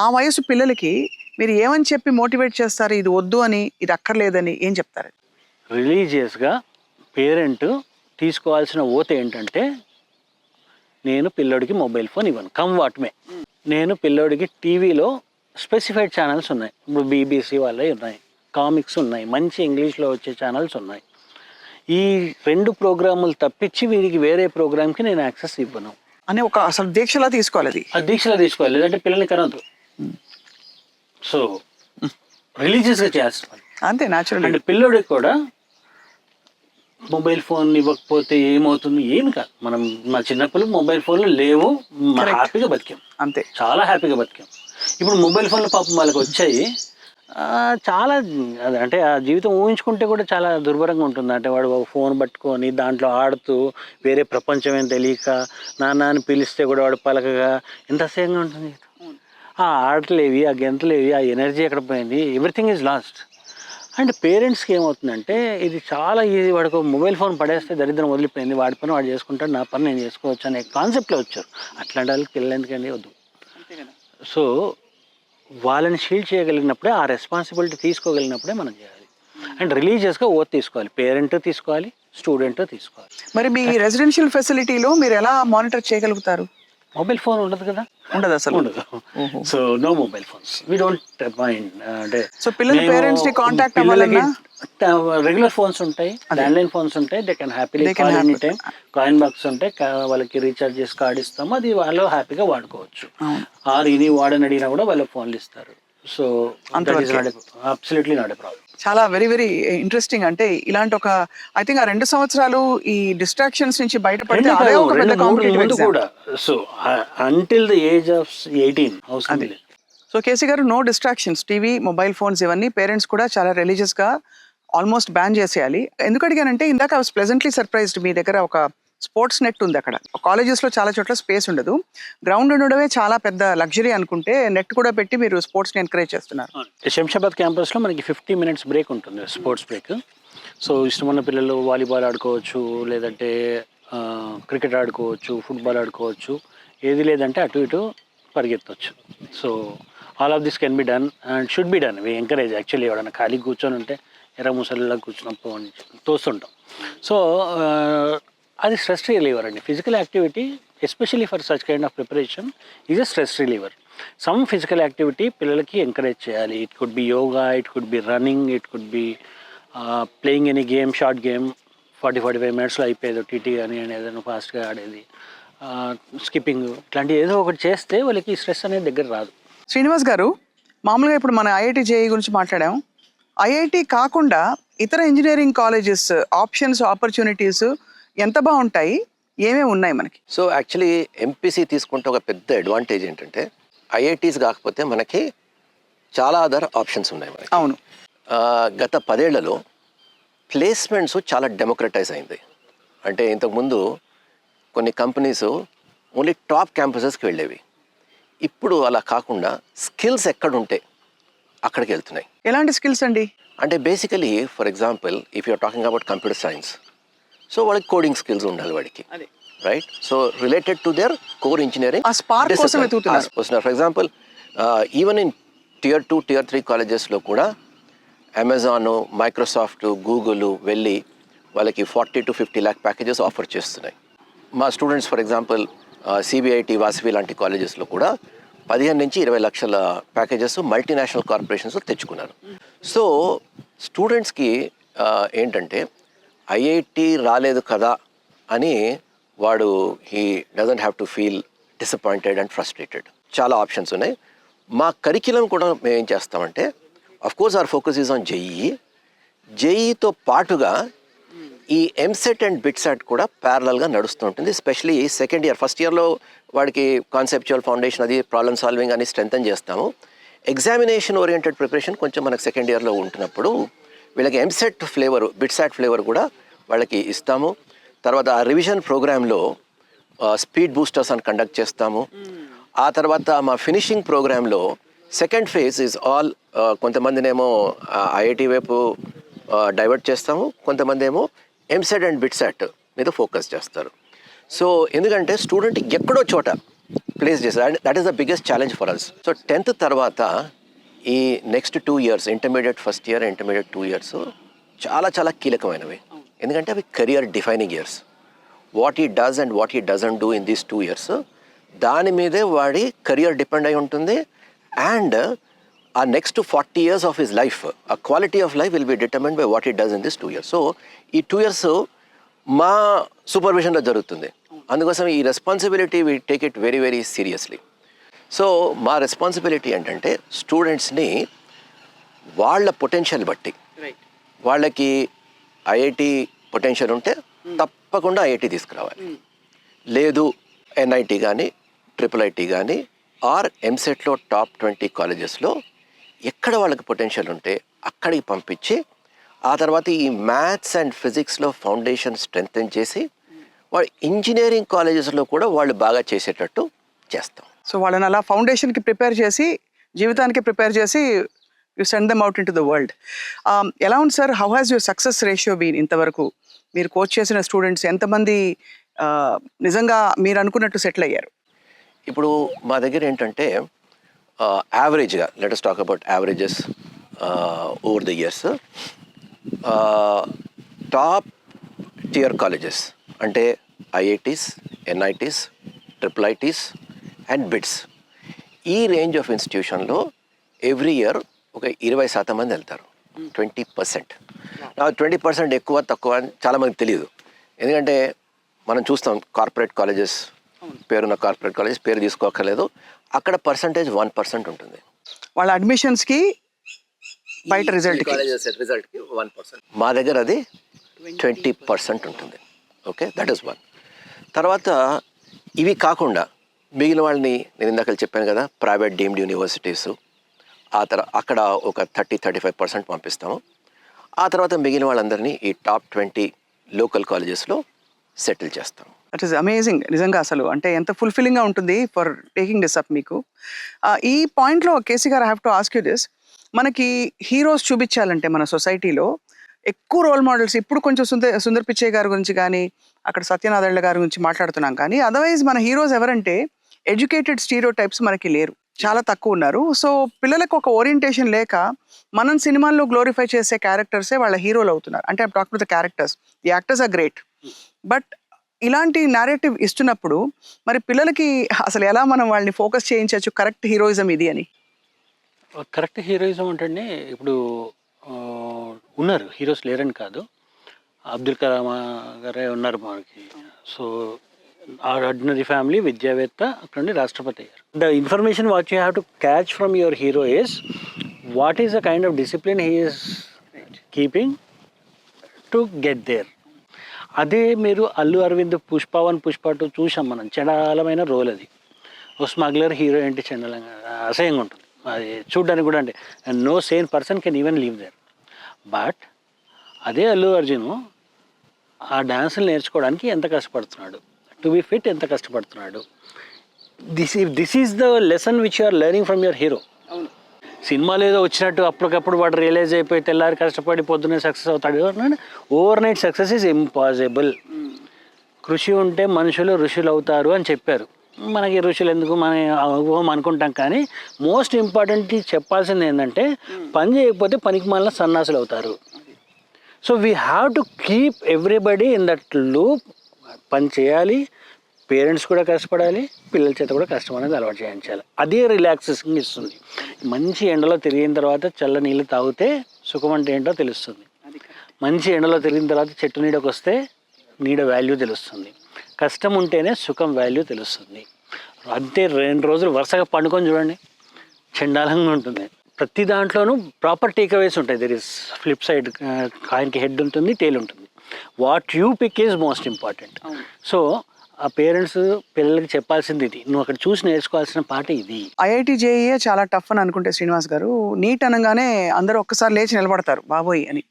ఆ వయసు పిల్లలకి మీరు ఏమని చెప్పి మోటివేట్ చేస్తారు? ఇది వద్దు అని, ఇది అక్కర్లేదని ఏం చెప్తారు? రిలీజియస్గా పేరెంట్ తీసుకోవాల్సిన ఓత ఏంటంటే, నేను పిల్లోడికి మొబైల్ ఫోన్ ఇవ్వను, కమ్ వాట్ మే. నేను పిల్లోడికి టీవీలో స్పెసిఫైడ్ ఛానల్స్ ఉన్నాయి. ఇప్పుడు బీబీసీ వాళ్ళవి ఉన్నాయి, కామిక్స్ ఉన్నాయి, మంచి ఇంగ్లీష్లో వచ్చే ఛానల్స్ ఉన్నాయి. ఈ 2 ప్రోగ్రాములు తప్పించి వీరికి వేరే ప్రోగ్రామ్కి నేను యాక్సెస్ ఇవ్వను అని ఒక అసలు దీక్షలా తీసుకోవాలి. అది ఆ దీక్షలా తీసుకోవాలి, లేదంటే పిల్లల్ని కనద్దు. సో రిలీజియస్గా చేస్తాను అంతే, న్యాచురల్. అండ్ పిల్లోడికి కూడా మొబైల్ ఫోన్ ఇవ్వకపోతే ఏమవుతుంది, ఏమి కాదు. మనం మా చిన్నప్పుడు మొబైల్ ఫోన్లు లేవు, హ్యాపీగా బతికాం, అంతే, చాలా హ్యాపీగా బతికాం. ఇప్పుడు మొబైల్ ఫోన్లు పాపం వాళ్ళకి వచ్చాయి, చాలా అంటే ఆ జీవితం ఊహించుకుంటే కూడా చాలా దుర్భరంగా ఉంటుంది. అంటే వాడు ఫోన్ పట్టుకొని దాంట్లో ఆడుతూ వేరే ప్రపంచం ఏం తెలియక నాన్న అని పిలిస్తే కూడా వాడు పలకగా ఎంత అసహ్యంగా ఉంటుంది. ఆ ఆటలేవి, ఆ గెంతలేవి, ఆ ఎనర్జీ ఎక్కడ పోయింది, ఎవ్రీథింగ్ ఈజ్ లాస్ట్. అండ్ పేరెంట్స్కి ఏమవుతుందంటే ఇది చాలా ఈజీ, వాడికి మొబైల్ ఫోన్ పడేస్తే దరిద్రం వదిలిపోయింది, వాడి పని వాడు చేసుకుంటాడు, నా పని నేను చేసుకోవచ్చు అనే కాన్సెప్ట్లో వచ్చారు. అట్లాంటి వాళ్ళకి పిల్లలు ఎందుకండి, వద్దు. సో వాళ్ళని షీల్డ్ చేయగలిగినప్పుడే, ఆ రెస్పాన్సిబిలిటీ తీసుకోగలిగినప్పుడే మనం చేయాలి. అండ్ రిలీజియస్గా ఓత్ తీసుకోవాలి, పేరెంట్ తీసుకోవాలి, స్టూడెంట్ తీసుకోవాలి. మరి మీ రెసిడెన్షియల్ ఫెసిలిటీలో మీరు ఎలా మానిటర్ చేయగలుగుతారు? మొబైల్ ఫోన్ ఉండదు కదా, ఉండదు, అసలు ఉండదు. So no mobile phones, we don't mind. అంటే సో పిల్లలు పేరెంట్స్ ని కాంటాక్ట్ అవ్వాలన్నా రెగ్యులర్ ఫోన్స్ ఉంటాయి, ల్యాండ్లైన్ ఫోన్స్ ఉంటాయి, they can happily call any time. Coin box ఉంటాయి, వాళ్ళకి రీఛార్జ్ చేసి కార్డ్ ఇస్తాము, అది వాళ్ళు హ్యాపీగా వాడుకోవచ్చు. ఆర్ ఇది వాడని అడిగినా కూడా వాళ్ళకి ఫోన్లు ఇస్తారు. So absolutely not a problem. చాలా వెరీ వెరీ ఇంట్రెస్టింగ్. అంటే ఇలాంటి ఒక ఐ థింక్ ఆ 2 సంవత్సరాలు ఈ డిస్ట్రాక్షన్స్ నుంచి బయటపడితే అదే ఒక పెద్ద కాంపిటేటివ్ ఎగ్జామ్ కూడా. So until the age of 18 అవసరం లేదు. So KC garu, no distractions, TV, mobile phones ఇవన్నీ పేరెంట్స్ కూడా చాలా రిలీజియస్ గా ఆల్మోస్ట్ బ్యాన్ చేసేయాలి. ఎందుకు అడిగానంటే ఇందాక ఐ వాస్ ప్లెజెంట్లీ సర్ప్రైజ్డ్, మీ దగ్గర ఒక స్పోర్ట్స్ నెట్ ఉంది. అక్కడ కాలేజెస్లో చాలా చోట్ల స్పేస్ ఉండదు, గ్రౌండ్ ఉండడమే చాలా పెద్ద లగ్జరీ అనుకుంటే నెట్ కూడా పెట్టి మీరు స్పోర్ట్స్ని ఎంకరేజ్ చేస్తున్నారు. శంషాబాద్ క్యాంపస్లో మనకి 50 minutes బ్రేక్ ఉంటుంది, స్పోర్ట్స్ బ్రేక్. సో ఇష్టమైన పిల్లలు వాలీబాల్ ఆడుకోవచ్చు, లేదంటే క్రికెట్ ఆడుకోవచ్చు, ఫుట్బాల్ ఆడుకోవచ్చు, ఏది లేదంటే అటు ఇటు పరిగెత్తవచ్చు. So all of this can be done and should be done. We encourage. Actually ఎవడన్నా ఖాళీ కూర్చొని ఉంటే ఎర్ర ముసలిలా కూర్చున్నప్పుడు తోస్తుంటాం. సో అది స్ట్రెస్ రిలీవర్ అండి. Physical activity especially for such kind of preparation is a stress reliever. Some physical activity పిల్లలకి ఎంకరేజ్ చేయాలి. It could be yoga, it could be running, it could be playing any game, short game 40-45 minutesలో అయిపోయేది, TT కానీ ఏదైనా ఫాస్ట్గా ఆడేది, skipping, ఇట్లాంటి ఏదో ఒకటి చేస్తే వాళ్ళకి స్ట్రెస్ అనేది దగ్గర రాదు. శ్రీనివాస్ గారు, మామూలుగా ఇప్పుడు మన ఐఐటి జేఈ గురించి మాట్లాడాం. ఐఐటి కాకుండా ఇతర ఇంజనీరింగ్ కాలేజెస్ ఆప్షన్స్, ఆపర్చునిటీస్ ఎంత బాగుంటాయి, ఏమేమి ఉన్నాయి మనకి? సో యాక్చువల్లీ ఎంపీసీ తీసుకుంటే ఒక పెద్ద అడ్వాంటేజ్ ఏంటంటే ఐఐటీస్ కాకపోతే మనకి చాలా అదర్ ఆప్షన్స్ ఉన్నాయి మనకి. అవును. గత 10 ఏళ్లలో ప్లేస్మెంట్స్ చాలా డెమోక్రటైజ్ అయింది. అంటే ఇంతకుముందు కొన్ని కంపెనీస్ ఓన్లీ టాప్ క్యాంపసెస్కి వెళ్ళేవి, ఇప్పుడు అలా కాకుండా స్కిల్స్ ఎక్కడుంటే అక్కడికి వెళ్తున్నాయి. ఎలాంటి స్కిల్స్ అండి? అంటే basically for example if you're talking about computer science, so వాళ్ళకి కోడింగ్ స్కిల్స్ ఉండాలి వాడికి, right? So related to their core engineering. For example even in Tier 2, Tier 3 కాలేజెస్లో కూడా అమెజాన్, మైక్రోసాఫ్ట్, గూగుల్ వెళ్ళి వాళ్ళకి 40 to 50 lakh ప్యాకేజెస్ ఆఫర్ చేస్తున్నాయి. మా students for example CBIT, Vasavi లాంటి కాలేజెస్లో కూడా 15 నుంచి 20 లక్షల ప్యాకేజెస్ మల్టీనేషనల్ కార్పొరేషన్స్ తెచ్చుకున్నారు. సో స్టూడెంట్స్కి ఏంటంటే ఐఐటి రాలేదు కదా అని వాడు he doesn't have to feel disappointed and frustrated. చాలా ఆప్షన్స్ ఉన్నాయి. మా కరిక్యులం కూడా మేము ఏం చేస్తామంటే, of course our focus is on JEE. జేఈతో పాటుగా ఈ ఎంసెట్ అండ్ బిట్సెట్ కూడా ప్యారలల్గా నడుస్తూ ఉంటుంది. ఎస్పెషలీ సెకండ్ ఇయర్, ఫస్ట్ ఇయర్లో వాడికి కాన్సెప్చువల్ ఫౌండేషన్ అది ప్రాబ్లమ్ సాల్వింగ్ అని స్ట్రెంథన్ చేస్తాము. ఎగ్జామినేషన్ ఓరియంటెడ్ ప్రిపరేషన్ కొంచెం మనకు సెకండ్ ఇయర్లో ఉంటున్నప్పుడు వీళ్ళకి ఎంసెట్ ఫ్లేవర్, బిట్సాట్ ఫ్లేవర్ కూడా వాళ్ళకి ఇస్తాము. తర్వాత ఆ రివిజన్ ప్రోగ్రాంలో స్పీడ్ బూస్టర్స్ అని కండక్ట్ చేస్తాము. ఆ తర్వాత మా ఫినిషింగ్ ప్రోగ్రాంలో సెకండ్ ఫేజ్ ఈజ్ ఆల్, కొంతమందినేమో ఐఐటి వైపు డైవర్ట్ చేస్తాము, కొంతమంది ఏమో ఎంసెట్ అండ్ బిట్సాట్ మీద ఫోకస్ చేస్తారు. సో ఎందుకంటే స్టూడెంట్ ఎక్కడో చోట ప్లేస్ చేస్తారు, and that is the biggest challenge for us. So 10th తర్వాత ఈ next 2 years, intermediate first year, intermediate 2 years చాలా చాలా కీలకమైనవి. ఎందుకంటే అవి career defining years. What he does and what he doesn't do in these 2 years, దాని మీదే వాడి కెరియర్ డిపెండ్ అయి ఉంటుంది. అండ్ ఆ next 40 years of his life, ఆ quality of life will be determined by what he does in this 2 years. So ఈ 2 years మా సూపర్విజన్లో జరుగుతుంది. అందుకోసం ఈ responsibility we take it very very seriously. So మా రెస్పాన్సిబిలిటీ ఏంటంటే స్టూడెంట్స్ని వాళ్ళ పొటెన్షియల్ బట్టి, వాళ్ళకి ఐఐటి పొటెన్షియల్ ఉంటే తప్పకుండా ఐఐటి తీసుకురావాలి. లేదు ఎన్ఐటి కానీ, ట్రిపుల్ ఐటీ కానీ, ఆర్ ఎంసెట్లో టాప్ 20 కాలేజెస్లో ఎక్కడ వాళ్ళకి పొటెన్షియల్ ఉంటే అక్కడికి పంపించి, ఆ తర్వాత ఈ మ్యాథ్స్ అండ్ ఫిజిక్స్లో ఫౌండేషన్ స్ట్రెంగ్తెన్ చేసి వాళ్ళు ఇంజనీరింగ్ కాలేజెస్లో కూడా వాళ్ళు బాగా చేసేటట్టు చేస్తాం. సో వాళ్ళని అలా ఫౌండేషన్కి ప్రిపేర్ చేసి, జీవితానికి ప్రిపేర్ చేసి you send them out into the world. ఎలా ఉంది sir, how has your success ratio been ఇంతవరకు? మీరు కోచ్ చేసిన స్టూడెంట్స్ ఎంతమంది నిజంగా మీరు అనుకున్నట్టు సెటిల్ అయ్యారు? ఇప్పుడు మా దగ్గర ఏంటంటే యావరేజ్గా, let us talk about averages over the years. Top tier colleges అంటే IITs, NITs, triple ITs and BITS, ఈ రేంజ్ ఆఫ్ ఇన్స్టిట్యూషన్లో ఎవ్రీ ఇయర్ ఒక 20% మంది వెళ్తారు. 20%. నా 20% ఎక్కువ తక్కువ అని చాలామందికి తెలియదు. ఎందుకంటే మనం చూస్తాం కార్పొరేట్ కాలేజెస్, పేరున్న కార్పొరేట్ కాలేజెస్, పేరు తీసుకోక్కర్లేదు, అక్కడ పర్సంటేజ్ 1% ఉంటుంది. వాళ్ళ అడ్మిషన్స్కి బయట రిజల్ట్కి 1%. మా దగ్గర అది 20% ఉంటుంది. Okay, that is one. తర్వాత ఇవి కాకుండా మిగిలిన వాళ్ళని నేను ఇందాక చెప్పాను కదా, ప్రైవేట్ డీమ్డ్ యూనివర్సిటీస్, అక్కడ ఒక 30-35% పంపిస్తాము. ఆ తర్వాత మిగిలిన వాళ్ళందరినీ ఈ టాప్ 20 లోకల్ కాలేజెస్లో సెటిల్ చేస్తాం. That is amazing. నిజంగా అసలు అంటే ఎంత ఫుల్ఫిల్లింగ్గా ఉంటుంది ఫర్ టేకింగ్ దిస్ అప్ మీకు. ఈ పాయింట్లో కేసీ గారు I have to ask you this. మనకి హీరోస్ చూపించాలంటే మన సొసైటీలో ఎక్కువ రోల్ మోడల్స్, ఇప్పుడు కొంచెం సుందర్ పిచ్చయ్య గారి గురించి కానీ, అక్కడ సత్యనారాయణ గారి గురించి మాట్లాడుతున్నాం, కానీ అదర్వైజ్ మన హీరోస్ ఎవరంటే ఎడ్యుకేటెడ్ స్టీరియో టైప్స్ మనకి లేరు, చాలా తక్కువ ఉన్నారు. సో పిల్లలకు ఒక ఓరియంటేషన్ లేక మనం సినిమాల్లో గ్లోరిఫై చేసే క్యారెక్టర్సే వాళ్ళ హీరోలు అవుతున్నారు. అంటే I'm talking the characters, the actors are great, but ఇలాంటి నేరేటివ్ ఇస్తున్నప్పుడు మరి పిల్లలకి అసలు ఎలా మనం వాళ్ళని ఫోకస్ చేయించవచ్చు కరెక్ట్ హీరోయిజం ఇది అని? కరెక్ట్ హీరోయిజం అంటే ఇప్పుడు ఉన్నారు, హీరోస్ లేరని కాదు. అబ్దుల్ కలాం గారే ఉన్నారు మనకి. సో ఆర్డినరీ ఫ్యామిలీ, విద్యావేత్త, అక్కడ నుండి రాష్ట్రపతి అయ్యారు. The information what you have to catch from your hero is what is the kind of discipline he is keeping to get there. అదే మీరు అల్లు అరవింద్ పుష్ప 1, పుష్ప 2 చూసాం మనం, చండాలమైన రోల్ అది. ఓ స్మగ్లర్ హీరో ఏంటి చండాలంగా అసహ్యంగా ఉంటుంది అది చూడడానికి కూడా. అంటే no sane person can even leave there. But అదే అల్లు అర్జున్ ఆ డ్యాన్సులు నేర్చుకోవడానికి ఎంత కష్టపడుతున్నాడు, టు బి ఫిట్ ఎంత కష్టపడుతున్నాడు. This is the lesson which you are learning from your hero. సినిమాలో ఏదో వచ్చినట్టు అప్పటికప్పుడు వాడు రియలైజ్ అయిపోయి తెల్లారి కష్టపడి పొద్దున్నే సక్సెస్ అవుతాడు. Over night success is impossible. కృషి ఉంటే మనుషులు ఋషులు అవుతారు అని చెప్పారు. మనకి ఋషులు ఎందుకు, మన ఊహం అనుకుంటాం, కానీ మోస్ట్ ఇంపార్టెంట్ చెప్పాల్సింది ఏంటంటే పని చేయకపోతే పనికి మాలిన సన్నాసులు అవుతారు. So we have to keep everybody in that loop. పని చేయాలి, పేరెంట్స్ కూడా కష్టపడాలి, పిల్లల చేత కూడా కష్టం అనేది అలవాటు చేయించాలి. అదే రిలాక్సేషన్ ఇస్తుంది. మంచి ఎండలో తిరిగిన తర్వాత చల్ల నీళ్ళు తాగితే సుఖం అంటే ఏంటో తెలుస్తుంది. మంచి ఎండలో తిరిగిన తర్వాత చెట్టు నీడకు వస్తే నీడ వాల్యూ తెలుస్తుంది. కష్టం ఉంటేనే సుఖం వాల్యూ తెలుస్తుంది. అంతే 2 రోజులు వరుసగా పండుకొని చూడండి, చండాలంగా ఉంటుంది. ప్రతి దాంట్లోనూ ప్రాపర్ టేక్అవేస్ ఉంటాయి. దెర్ ఇస్ ఫ్లిప్ సైడ్, కాయిన్కి హెడ్ ఉంటుంది, టేల్ ఉంటుంది. What you pick is most important. So ఆ పేరెంట్స్ పిల్లలకి చెప్పాల్సింది ఇది, నువ్వు అక్కడ చూసి నేర్చుకోవాల్సిన పాట ఇది. ఐఐటి జేఈఏ చాలా టఫ్ అని అనుకుంటే శ్రీనివాస్ గారు, నీట్ అనగానే అందరూ ఒక్కసారి లేచి నిలబడతారు బాబోయ్ అని.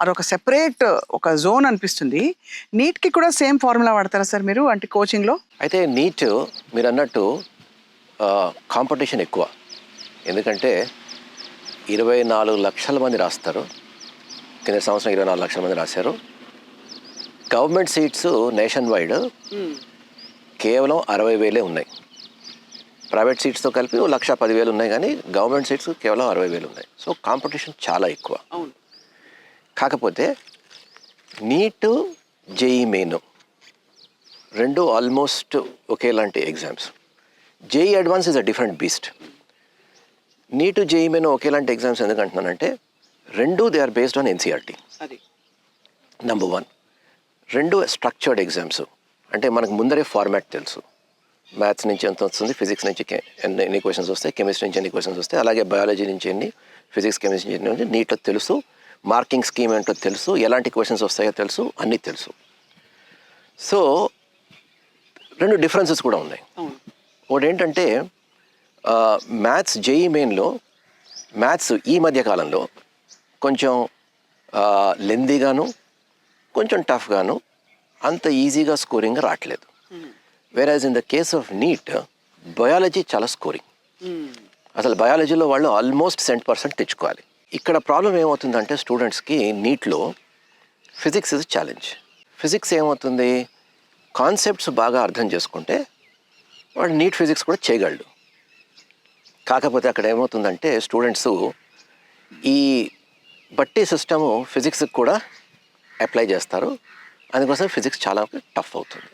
అదొక సెపరేట్ ఒక జోన్ అనిపిస్తుంది. నీట్కి కూడా సేమ్ ఫార్ములా వాడతారా సార్ మీరు అంటే కోచింగ్లో? అయితే నీట్ మీరు అన్నట్టు కాంపిటీషన్ ఎక్కువ, ఎందుకంటే 24 లక్షల మంది రాస్తారు. కింద సంవత్సరం 24 లక్షల మంది రాశారు. గవర్నమెంట్ సీట్స్ నేషన్ వైడ్ కేవలం 60,000 ఉన్నాయి. ప్రైవేట్ సీట్స్తో కలిపి 1,10,000 ఉన్నాయి, కానీ గవర్నమెంట్ సీట్స్ కేవలం 60,000 ఉన్నాయి. సో కాంపిటీషన్ చాలా ఎక్కువ. కాకపోతే నీటు జేఈ మెయిన్ రెండు ఆల్మోస్ట్ ఒకేలాంటి exams. JEE advance is a different beast. NEET JEE main ఒకేలాంటి ఎగ్జామ్స్ ఎందుకంటున్నానంటే రెండు they are based on NCERT. అది నెంబర్ 1. రెండు స్ట్రక్చర్డ్ ఎగ్జామ్స్, అంటే మనకు ముందరే ఫార్మాట్ తెలుసు. మ్యాథ్స్ నుంచి ఎంత వస్తుంది, ఫిజిక్స్ నుంచి ఎన్ని క్వశ్చన్స్ వస్తాయి, కెమిస్ట్రీ నుంచి ఎన్ని క్వశ్చన్స్ వస్తాయి, అలాగే బయాలజీ నుంచి ఎన్ని, ఫిజిక్స్ కెమిస్ట్రీ నుంచి ఎన్ని, నీట్లో తెలుసు. మార్కింగ్ స్కీమ్ ఏంటో తెలుసు, ఎలాంటి క్వశ్చన్స్ వస్తాయో తెలుసు, అన్నీ తెలుసు. సో రెండు డిఫరెన్సెస్ కూడా ఉన్నాయి. ఒకటి ఏంటంటే మ్యాథ్స్ జేఈ మెయిన్లో మ్యాథ్స్ ఈ మధ్య కాలంలో కొంచెం లెందీగాను కొంచెం టఫ్గాను అంత ఈజీగా స్కోరింగ్ రావట్లేదు. Whereas in the case of NEET biology చాలా స్కోరింగ్. అసలు బయాలజీలో వాళ్ళు ఆల్మోస్ట్ 100% తెచ్చుకోవాలి. ఇక్కడ ప్రాబ్లం ఏమవుతుందంటే స్టూడెంట్స్కి నీట్లో ఫిజిక్స్ ఇస్ ఛాలెంజ్. ఫిజిక్స్ ఏమవుతుంది, కాన్సెప్ట్స్ బాగా అర్థం చేసుకుంటే వాడు నీట్ ఫిజిక్స్ కూడా చేయగలడు. కాకపోతే అక్కడ ఏమవుతుందంటే స్టూడెంట్స్ ఈ బట్టి సిస్టము ఫిజిక్స్కి కూడా అప్లై చేస్తారు, అందుకోసం ఫిజిక్స్ చాలా టఫ్ అవుతుంది.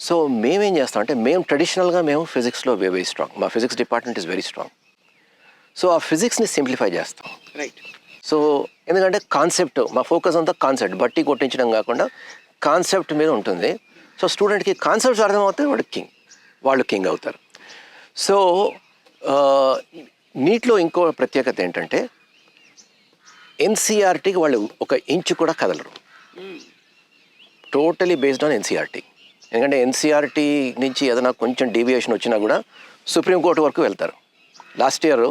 సో మేమేం చేస్తామంటే మేము ట్రెడిషనల్గా మేము ఫిజిక్స్లో వెరీ స్ట్రాంగ్, మా physics department is very strong. So ఆ ఫిజిక్స్ని సింప్లిఫై చేస్తాం. రైట్. సో ఎందుకంటే కాన్సెప్ట్, మా ఫోకస్ అంతా కాన్సెప్ట్, బట్టి కొట్టించడం కాకుండా కాన్సెప్ట్ మీద ఉంటుంది. సో స్టూడెంట్కి కాన్సెప్ట్స్ అర్థమవుతాయి, వాళ్ళు కింగ్ అవుతారు. సో నీట్లో ఇంకో ప్రత్యేకత ఏంటంటే ఎన్సీఆర్టీకి వాళ్ళు ఒక ఇంచు కూడా కదలరు. Totally based on NCERT. ఎందుకంటే ఎన్సీఆర్టీ నుంచి ఏదైనా కొంచెం డీవియేషన్ వచ్చినా కూడా సుప్రీంకోర్టు వరకు వెళ్తారు. లాస్ట్ ఇయర్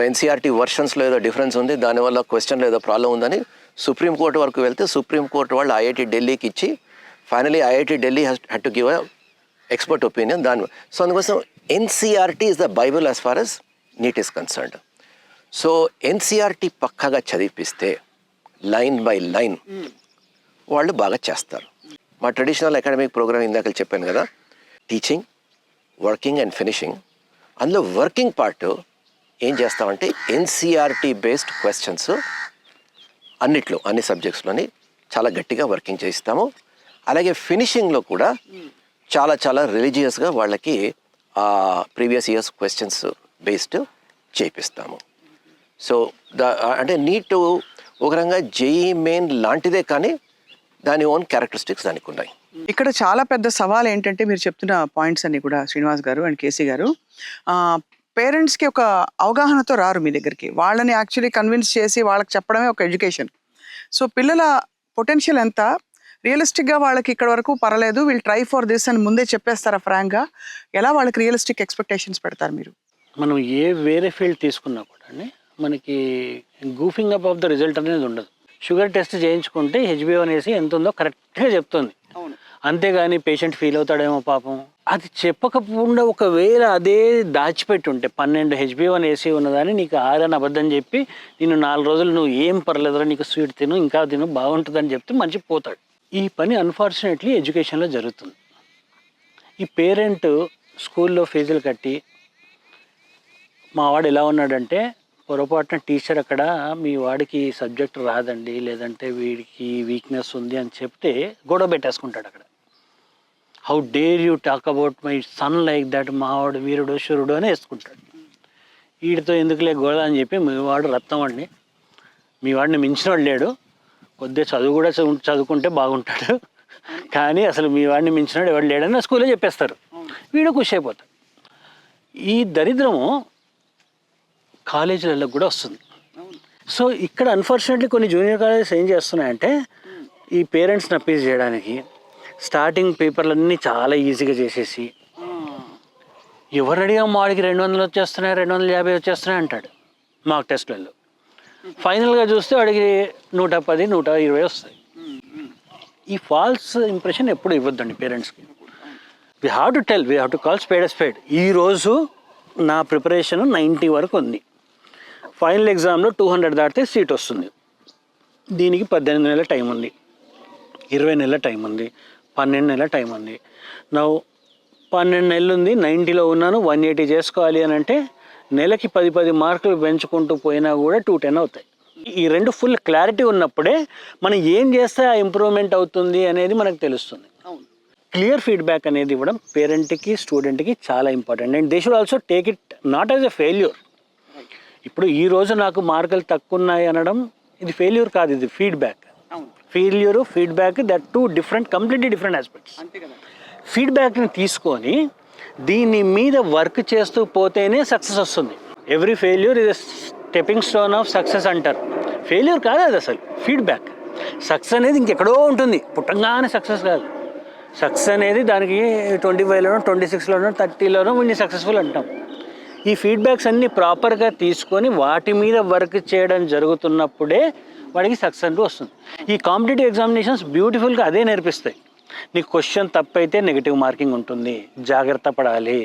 ఎన్సీఆర్టీ వర్షన్స్లో ఏదో డిఫరెన్స్ ఉంది, దానివల్ల క్వశ్చన్లో ఏదో ప్రాబ్లం ఉందని సుప్రీంకోర్టు వరకు వెళ్తే సుప్రీంకోర్టు వాళ్ళు ఐఐటి ఢిల్లీకి ఇచ్చి finally IIT Delhi had to give expert opinion దాని. సో అందుకోసం NCERT is the bible as far as NEET is concerned. So NCERT పక్కాగా చదివిపిస్తే లైన్ బై లైన్ వాళ్ళు బాగా చేస్తారు. మా ట్రెడిషనల్ అకాడమిక్ ప్రోగ్రామ్ ఇందాక చెప్పాను కదా, టీచింగ్, వర్కింగ్ అండ్ ఫినిషింగ్. అందులో వర్కింగ్ పార్ట్ ఏం చేస్తామంటే ఎన్సీఆర్టీ బేస్డ్ క్వశ్చన్స్ అన్నిట్లో అన్ని సబ్జెక్ట్స్లోని చాలా గట్టిగా వర్కింగ్ చేయిస్తాము. అలాగే ఫినిషింగ్లో కూడా చాలా చాలా రిలీజియస్గా వాళ్ళకి ప్రీవియస్ ఇయర్స్ క్వశ్చన్స్ బేస్డ్ చేయిస్తాము. సో అంటే నీట్ ఒక రకంగా జేఈ మెయిన్ లాంటిదే, కానీ దాని ఓన్ క్యారెక్టరిస్టిక్స్ దానికి ఉన్నాయి. ఇక్కడ చాలా పెద్ద సవాల్ ఏంటంటే మీరు చెప్తున్న పాయింట్స్ అన్ని కూడా శ్రీనివాస్ గారు అండ్ కేసీ గారు, పేరెంట్స్కి ఒక అవగాహనతో రారు మీ దగ్గరికి. వాళ్ళని యాక్చువల్లీ కన్విన్స్ చేసి వాళ్ళకి చెప్పడమే ఒక ఎడ్యుకేషన్. సో పిల్లల పొటెన్షియల్ ఎంత, రియలిస్టిక్గా వాళ్ళకి ఇక్కడ వరకు పర్లేదు, వీళ్ళు ట్రై ఫర్ దిస్ అని ముందే చెప్పేస్తారా ఫ్రాంక్గా? ఎలా వాళ్ళకి రియలిస్టిక్ ఎక్స్పెక్టేషన్స్ పెడతారు మీరు? మనం వేరే ఫీల్డ్ తీసుకున్నా కూడా మనకి గూఫింగ్ అప్ ఆఫ్ ద రిజల్ట్ అనేది ఉండదు. షుగర్ టెస్ట్ చేయించుకుంటే HbA1c ఎంత ఉందో కరెక్ట్గా చెప్తుంది. అంతేగాని పేషెంట్ ఫీల్ అవుతాడేమో పాపం, అది చెప్పకుండా ఒకవేళ అదే దాచిపెట్టి ఉంటే 12 HbA1c ఉన్నదని నీకు 6 అని అబద్ధం చెప్పి నేను 4 రోజులు నువ్వు ఏం పర్లేదురా, నీకు స్వీట్ తిను, ఇంకా తిను, బాగుంటుందని చెప్తే మంచి పోతాడు. ఈ పని అన్ఫార్చునేట్లీ ఎడ్యుకేషన్లో జరుగుతుంది. ఈ పేరెంట్ స్కూల్లో ఫీజులు కట్టి మా వాడు ఎలా ఉన్నాడంటే పొరపాటున టీచర్ అక్కడ మీ వాడికి సబ్జెక్ట్ రాదండి, లేదంటే వీడికి వీక్నెస్ ఉంది అని చెప్తే గొడవ పెట్టేసుకుంటాడు అక్కడ. How dare you talk about my son like that, మా వాడు వీరుడు శురుడు అని వేసుకుంటాడు. వీడితో ఎందుకులే గొడవ అని చెప్పి మీ వాడు రత్నం అండి, మీ వాడిని మించిన వాడు లేడు, కొద్దిగా చదువు కూడా చదువుకుంటే బాగుంటాడు, కానీ అసలు మీ వాడిని మించినాడు ఎవడు లేడని స్కూల్లో చెప్పేస్తారు. వీడు ఖుషి అయిపోతాడు. ఈ దరిద్రము కాలేజీలలో కూడా వస్తుంది. సో ఇక్కడ అన్ఫార్చునేట్లీ కొన్ని జూనియర్ కాలేజెస్ ఏం చేస్తున్నాయంటే ఈ పేరెంట్స్ని అప్పీల్ చేయడానికి స్టార్టింగ్ పేపర్లన్నీ చాలా ఈజీగా చేసేసి ఎవరు అడిగా వాడికి 200 వచ్చేస్తున్నాయి 250 వచ్చేస్తున్నాయి అంటాడు మాక్ టెస్ట్లలో. ఫైనల్గా చూస్తే వాడికి 110 120 వస్తాయి. ఈ ఫాల్స్ ఇంప్రెషన్ ఎప్పుడు ఇవ్వద్దండి పేరెంట్స్కి. We have to tell, we have to call spade spade. ఈరోజు నా ప్రిపరేషన్ 90 వరకు ఉంది, ఫైనల్ ఎగ్జామ్లో 200 దాటితే సీట్ వస్తుంది. దీనికి 18 నెలల టైం ఉంది, 20 నెలల టైం ఉంది, 12 నెలల టైం ఉంది. నా 12 నెలలు ఉంది, 90లో ఉన్నాను, 180 చేసుకోవాలి అని అంటే నెలకి 10 మార్కులు పెంచుకుంటూ పోయినా కూడా 210 అవుతాయి. ఈ రెండు ఫుల్ క్లారిటీ ఉన్నప్పుడే మనం ఏం చేస్తే ఆ ఇంప్రూవ్మెంట్ అవుతుంది అనేది మనకు తెలుస్తుంది. క్లియర్ ఫీడ్బ్యాక్ అనేది ఇవ్వడం పేరెంట్కి స్టూడెంట్కి చాలా important. And they should also take it not as a failure. ఇప్పుడు ఈరోజు నాకు మార్కులు తక్కువ ఉన్నాయి అనడం ఇది ఫెయిల్యూర్ కాదు, ఇది feedback. Failure feedback that two different, completely different aspects. ఫీడ్బ్యాక్ని తీసుకొని దీని మీద వర్క్ చేస్తూ పోతేనే సక్సెస్ వస్తుంది. ఎవ్రీ ఫెయిల్యూర్ ఇది స్టెప్పింగ్ స్టోన్ ఆఫ్ సక్సెస్ అంటారు. ఫెయిల్యూర్ కాదు అది అసలు, ఫీడ్బ్యాక్. సక్సెస్ అనేది ఇంకెక్కడో ఉంటుంది, పుట్టంగానే సక్సెస్ కాదు. సక్సెస్ అనేది దానికి 25లోనో 26లోనో 30లోనో వీడిని సక్సెస్ఫుల్ అంటాం. ఈ ఫీడ్బ్యాక్స్ అన్నీ ప్రాపర్గా తీసుకొని వాటి మీద వర్క్ చేయడం జరుగుతున్నప్పుడే వాడికి సక్సెస్ అంటూ వస్తుంది. ఈ కాంపిటేటివ్ ఎగ్జామినేషన్స్ బ్యూటిఫుల్గా అదే నేర్పిస్తాయి. నీకు క్వశ్చన్ తప్పు అయితే నెగిటివ్ మార్కింగ్ ఉంటుంది, జాగ్రత్త పడాలి.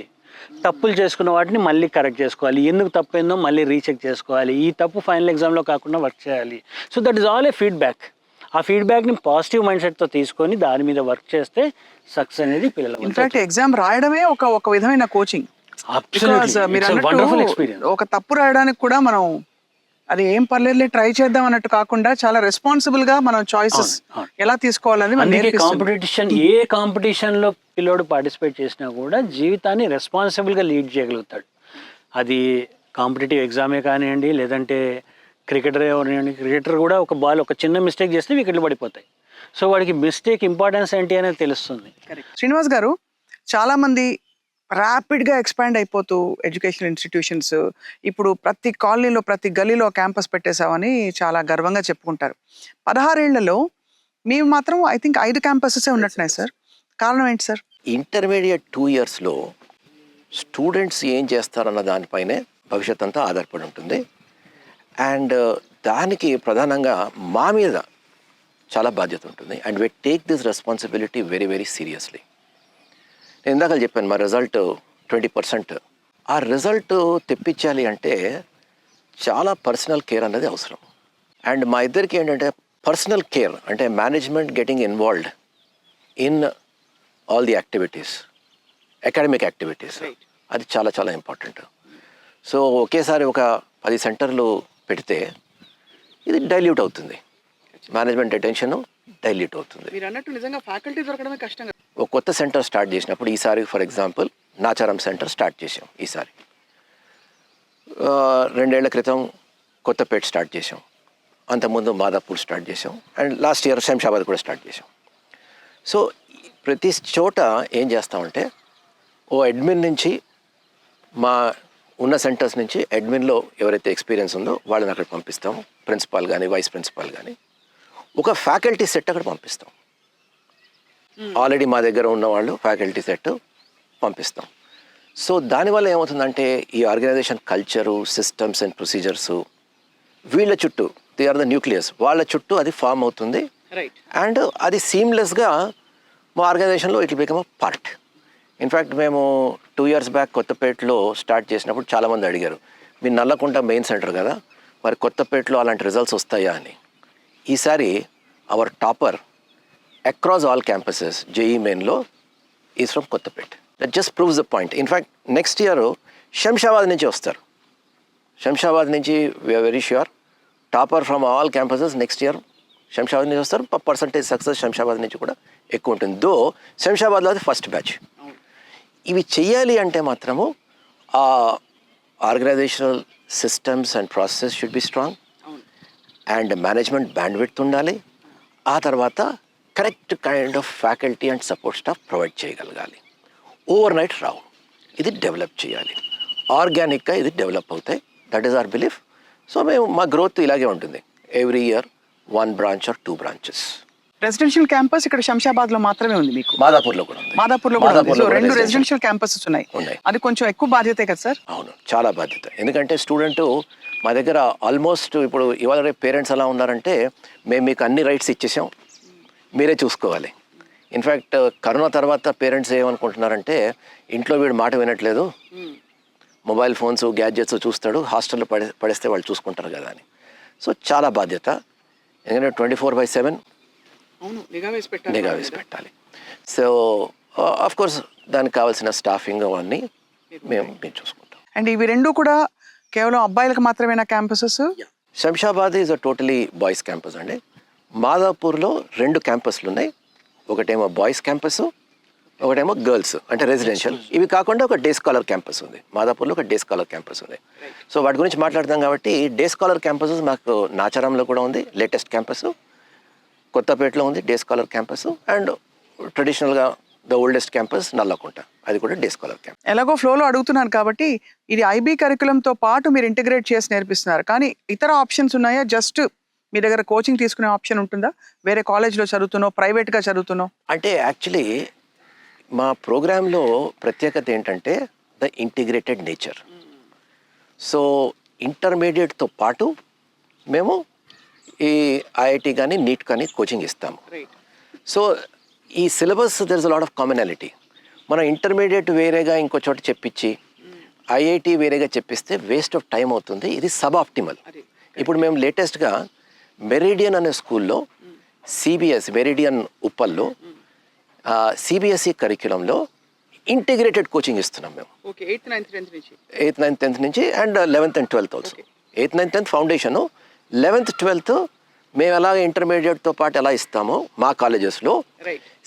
తప్పులు చేసుకున్న వాటిని మళ్ళీ కరెక్ట్ చేసుకోవాలి, ఎందుకు తప్పైందో మళ్ళీ రీచెక్ చేసుకోవాలి, ఈ తప్పు ఫైనల్ ఎగ్జామ్లో కాకుండా వర్క్ చేయాలి. So that is all A feedback. ఆ ఫీడ్బ్యాక్ని పాజిటివ్ మైండ్ సెట్తో తీసుకొని దాని మీద వర్క్ చేస్తే సక్సెస్ అనేది పిల్లలు. ఇన్ఫాక్ట్ ఎగ్జామ్ రాయడమే ఒక విధమైన కోచింగ్. మీరు అన్నట్టు ఒక తప్పు రాయడానికి కూడా మనం అది ఏం పర్లేదు ట్రై చేద్దాం అన్నట్టు కాకుండా చాలా రెస్పాన్సిబుల్ గా మనం చాయిసెస్ ఎలా తీసుకోవాలని కాంపిటీషన్, ఏ కాంపిటీషన్ లో పిల్లోడు పార్టిసిపేట్ చేసినా కూడా జీవితాన్ని రెస్పాన్సిబుల్ గా లీడ్ చేయగలుగుతాడు. అది కాంపిటేటివ్ ఎగ్జామే కానివ్వండి, లేదంటే క్రికెటర్ ఎవరివ్వండి. క్రికెటర్ కూడా ఒక చిన్న మిస్టేక్ చేస్తే వికెట్లు పడిపోతాయి. సో వాడికి మిస్టేక్ ఇంపార్టెన్స్ ఏంటి అనేది తెలుస్తుంది. శ్రీనివాస్ గారు, చాలా మంది ర్యాపిడ్గా ఎక్స్పాండ్ అయిపోతూ ఎడ్యుకేషనల్ ఇన్స్టిట్యూషన్స్ ఇప్పుడు ప్రతి కాలనీలో ప్రతి గలీలో క్యాంపస్ పెట్టేశామని చాలా గర్వంగా చెప్పుకుంటారు. 16 ఏళ్లలో మేము మాత్రం ఐ థింక్ 5 క్యాంపసెస్ ఉన్నట్టున్నాయి సార్. కారణం ఏంటి సార్? ఇంటర్మీడియట్ 2 ఇయర్స్లో స్టూడెంట్స్ ఏం చేస్తారన్న దానిపైనే భవిష్యత్ అంతా ఆధారపడి ఉంటుంది. అండ్ దానికి ప్రధానంగా మా మీద చాలా బాధ్యత ఉంటుంది. And we take this responsibility very very seriously. నేను ఇందాక చెప్పాను మా రిజల్ట్ 20%. ఆ రిజల్ట్ తెప్పించాలి అంటే చాలా పర్సనల్ కేర్ అనేది అవసరం. అండ్ మా ఇద్దరికి ఏంటంటే పర్సనల్ కేర్ అంటే management getting involved in all the activities, academic activities, అది చాలా చాలా ఇంపార్టెంట్. సో ఒకేసారి ఒక 10 సెంటర్లు పెడితే ఇది డైల్యూట్ అవుతుంది, మేనేజ్మెంట్ అటెన్షన్ డైల్యూట్ అవుతుంది. మీరు అన్నట్టు నిజంగా ఫ్యాకల్టీ దొరకడమే కష్టం. ఒక కొత్త సెంటర్ స్టార్ట్ చేసినప్పుడు ఈసారి for example Nacharam centre start చేసాం. ఈసారి 2 ఏళ్ల క్రితం కొత్తపేట స్టార్ట్ చేసాం, అంతకుముందు మాదాపూర్ స్టార్ట్ చేసాం, అండ్ లాస్ట్ ఇయర్ శంషాబాద్ కూడా స్టార్ట్ చేసాం. సో ప్రతి చోట ఏం చేస్తామంటే ఓ అడ్మిన్ నుంచి, మా ఉన్న సెంటర్స్ నుంచి అడ్మిన్లో ఎవరైతే ఎక్స్పీరియన్స్ ఉందో వాళ్ళని అక్కడ పంపిస్తాం, ప్రిన్సిపాల్ కానీ వైస్ ప్రిన్సిపాల్ కానీ. ఒక ఫ్యాకల్టీ సెట్ అక్కడ పంపిస్తాం, ఆల్రెడీ మా దగ్గర ఉన్న వాళ్ళు ఫ్యాకల్టీ సెట్ పంపిస్తాం. సో దానివల్ల ఏమవుతుందంటే ఈ ఆర్గనైజేషన్ కల్చరు, సిస్టమ్స్ అండ్ ప్రొసీజర్సు వీళ్ళ చుట్టూ, దే ఆర్ ద న్యూక్లియస్, వాళ్ళ చుట్టూ అది ఫామ్ అవుతుంది. అండ్ అది సీమ్లెస్గా మా ఆర్గనైజేషన్లో it will become a part. In fact మేము 2 years బ్యాక్ కొత్తపేటలో స్టార్ట్ చేసినప్పుడు చాలామంది అడిగారు, మీరు నల్లకుంట మెయిన్ సెంటర్ కదా, మరి కొత్తపేటలో అలాంటి రిజల్ట్స్ వస్తాయా అని. ఈసారి our topper across all campuses JEE మెయిన్లో is from Kothapet. That just proves the point. In fact next year Shamshabad నుంచి వస్తారు. శంషాబాద్ నుంచి we're very sure topper from all campuses next year Shamshabad నుంచి వస్తారు. పర్సంటేజ్ సక్సెస్ శంషాబాద్ నుంచి కూడా ఎక్కువ ఉంటుంది. దో శంషాబాద్లో అది ఫస్ట్ బ్యాచ్. ఇవి చెయ్యాలి అంటే మాత్రము ఆ organisational systems and process should be strong and management bandwidth ఉండాలి. ఆ తర్వాత correct kind of faculty and support staff provide చేయగలగాలి. ఓవర్ నైట్ రావు, ఇది డెవలప్ చేయాలి. ఆర్గానిక్గా ఇది డెవలప్ అవుతాయి. That is our belief. So మా గ్రోత్ ఇలాగే ఉంటుంది. Every year 1 branch or 2 branches. Residential campus ఇక్కడ శంషాబాద్ లో మాత్రమే ఉంది మీకు. మాదాపూర్లో కూడా ఉంది. మాదాపూర్లో కూడా ఉంది. మాదాపూర్లో సో కూడా 2 residential రెసిడెన్షియల్ క్యాంపసెస్ ఉన్నాయి. ఉన్నాయి. అది కొంచెం ఎక్కువ బాధ్యతే కదా సార్? అవును, చాలా బాధ్యత. ఎందుకంటే స్టూడెంట్ మా దగ్గర ఆల్మోస్ట్ ఇప్పుడు ఇవాళ రేపు పేరెంట్స్ ఎలా ఉన్నారంటే, మేము మీకు అన్ని రైట్స్ ఇచ్చేసాం, మీరే చూసుకోవాలి. ఇన్ఫ్యాక్ట్ కరోనా తర్వాత పేరెంట్స్ ఏమనుకుంటున్నారంటే, ఇంట్లో వీడు మాట వినట్లేదు, మొబైల్ ఫోన్స్ గ్యాడ్జెట్స్ చూస్తాడు, హాస్టల్లో పడేస్తే వాళ్ళు చూసుకుంటారు కదా అని. సో చాలా బాధ్యత. ఎందుకంటే 24/7 నిఘా వేసి పెట్టాలి. సో ఆఫ్ కోర్స్ దానికి కావాల్సిన స్టాఫింగ్ అవన్నీ మేము చూసుకుంటాం. అండ్ ఇవి రెండు కూడా కేవలం అబ్బాయిలకు మాత్రమేనా campuses? Shamshabad is a totally boys campus అండి. మాదాపూర్లో 2 క్యాంపస్లు ఉన్నాయి. ఒకటేమో బాయ్స్ క్యాంపస్, ఒకటేమో గర్ల్స్ అంటే రెసిడెన్షియల్. ఇవి కాకుండా ఒక డే స్కాలర్ క్యాంపస్ ఉంది. మాదాపూర్లో ఒక డే స్కాలర్ క్యాంపస్ ఉంది. సో వాటి గురించి మాట్లాడతాం కాబట్టి, డే స్కాలర్ క్యాంపస్ మాకు నాచారంలో కూడా ఉంది, లేటెస్ట్ క్యాంపస్. కొత్తపేటలో ఉంది డే స్కాలర్ క్యాంపస్. అండ్ ట్రెడిషనల్గా ద ఓల్డెస్ట్ క్యాంపస్ నల్లకుంట, అది కూడా డే స్కాలర్ క్యాంపస్. ఎలాగో ఫ్లోలో అడుగుతున్నాను కాబట్టి, ఇది ఐబీ కరికులంతో పాటు మీరు ఇంటిగ్రేట్ చేసి నేర్పిస్తున్నారు, కానీ ఇతర ఆప్షన్స్ ఉన్నాయా? జస్ట్ మీ దగ్గర కోచింగ్ తీసుకునే ఆప్షన్ ఉంటుందా? వేరే కాలేజ్లో చదువుతున్నావు, ప్రైవేట్గా చదువుతున్నావు? అంటే యాక్చువల్లీ మా ప్రోగ్రాంలో ప్రత్యేకత ఏంటంటే ద ఇంటిగ్రేటెడ్ నేచర్. సో ఇంటర్మీడియట్తో పాటు మేము ఈ ఐఐటి కానీ నీట్ కానీ కోచింగ్ ఇస్తాము. సో ఈ syllabus there is a lot of commonality. మనం ఇంటర్మీడియట్ వేరేగా ఇంకో చోట చెప్పించి ఐఐటి వేరేగా చెప్పిస్తే వేస్ట్ ఆఫ్ టైం అవుతుంది. ఇది సబ్ ఆప్టిమల్. ఇప్పుడు మేము లేటెస్ట్గా మెరిడియన్ అనే స్కూల్లో సిబిఎస్ మెరిడియన్ ఉప్పల్లో సిబిఎస్ఈ కరిక్యులంలో ఇంటిగ్రేటెడ్ కోచింగ్ ఇస్తున్నాం మేము. 8th, 9th, 10th నుంచి and 11th and 12th also. 8th, 9th, 10th foundation, 11th, 12th మేము ఎలా ఇంటర్మీడియట్తో పాటు ఎలా ఇస్తామో మా కాలేజెస్లో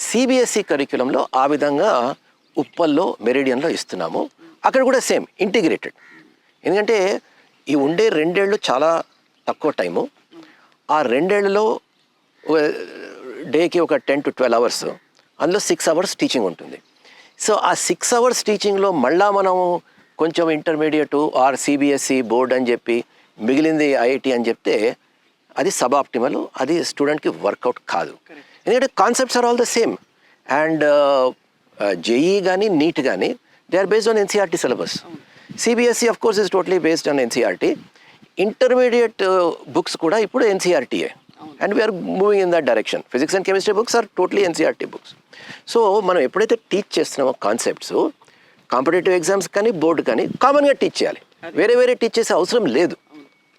సిబిఎస్ఈ కరిక్యులంలో ఆ విధంగా ఉప్పల్లో మెరిడియన్లో ఇస్తున్నాము. అక్కడ కూడా సేమ్ ఇంటిగ్రేటెడ్. ఎందుకంటే ఈ ఉండే 2 ఏళ్ళు చాలా తక్కువ టైము. ఆ 2 ఏళ్ళలో డేకి ఒక 10 to 12 hours, అందులో 6 hours టీచింగ్ ఉంటుంది. సో ఆ 6 hours టీచింగ్లో మళ్ళా మనం కొంచెం ఇంటర్మీడియట్ ఆర్ సిబిఎస్ఈ బోర్డ్ అని చెప్పి మిగిలింది ఐఐటి అని చెప్తే అది సబ్ ఆప్టిమల్, అది స్టూడెంట్కి వర్కౌట్ కాదు. ఎందుకంటే concepts are all the same. And JEE కానీ నీట్ కానీ they are based on NCERT syllabus. CBSE of course is totally based on NCERT. Intermediate books కూడా ఇప్పుడు ఎన్సీఆర్టీయే. And we're moving in that direction. Physics and chemistry books are totally NCERT books. So మనం ఎప్పుడైతే teach చేస్తున్నామో concepts competitive exams కానీ board కానీ కామన్గా teach చేయాలి, వేరే టీచ్ చేసే అవసరం లేదు.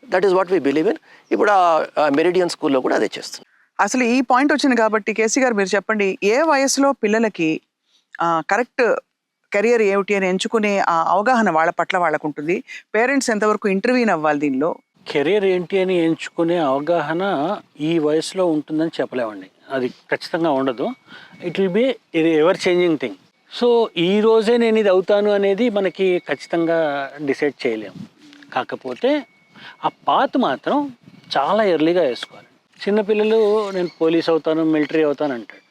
That is what we believe in. ఇప్పుడు ఆ మెరిడియన్ స్కూల్లో కూడా అదే చేస్తున్నాం. అసలు ఈ పాయింట్ వచ్చింది కాబట్టి కేసీ గారు మీరు చెప్పండి, ఏ వయసులో పిల్లలకి కరెక్ట్ కెరియర్ ఏమిటి అని ఎంచుకునే ఆ అవగాహన వాళ్ళ పట్ల వాళ్ళకు ఉంటుంది? పేరెంట్స్ ఎంతవరకు ఇంటర్వ్యూన్ అవ్వాలి దీనిలో? కెరీర్ ఏంటి అని ఎంచుకునే అవగాహన ఈ వయసులో ఉంటుందని చెప్పలేమండి. అది ఖచ్చితంగా ఉండదు. It will be ever changing thing. So ఈ రోజే నేను ఇది అవుతాను అనేది మనకి ఖచ్చితంగా డిసైడ్ చేయలేము. కాకపోతే ఆ పాత్ మాత్రం చాలా ఎర్లీగా వేసుకోవాలి. చిన్నపిల్లలు నేను పోలీస్ అవుతాను, మిలిటరీ అవుతాను అంటాడు.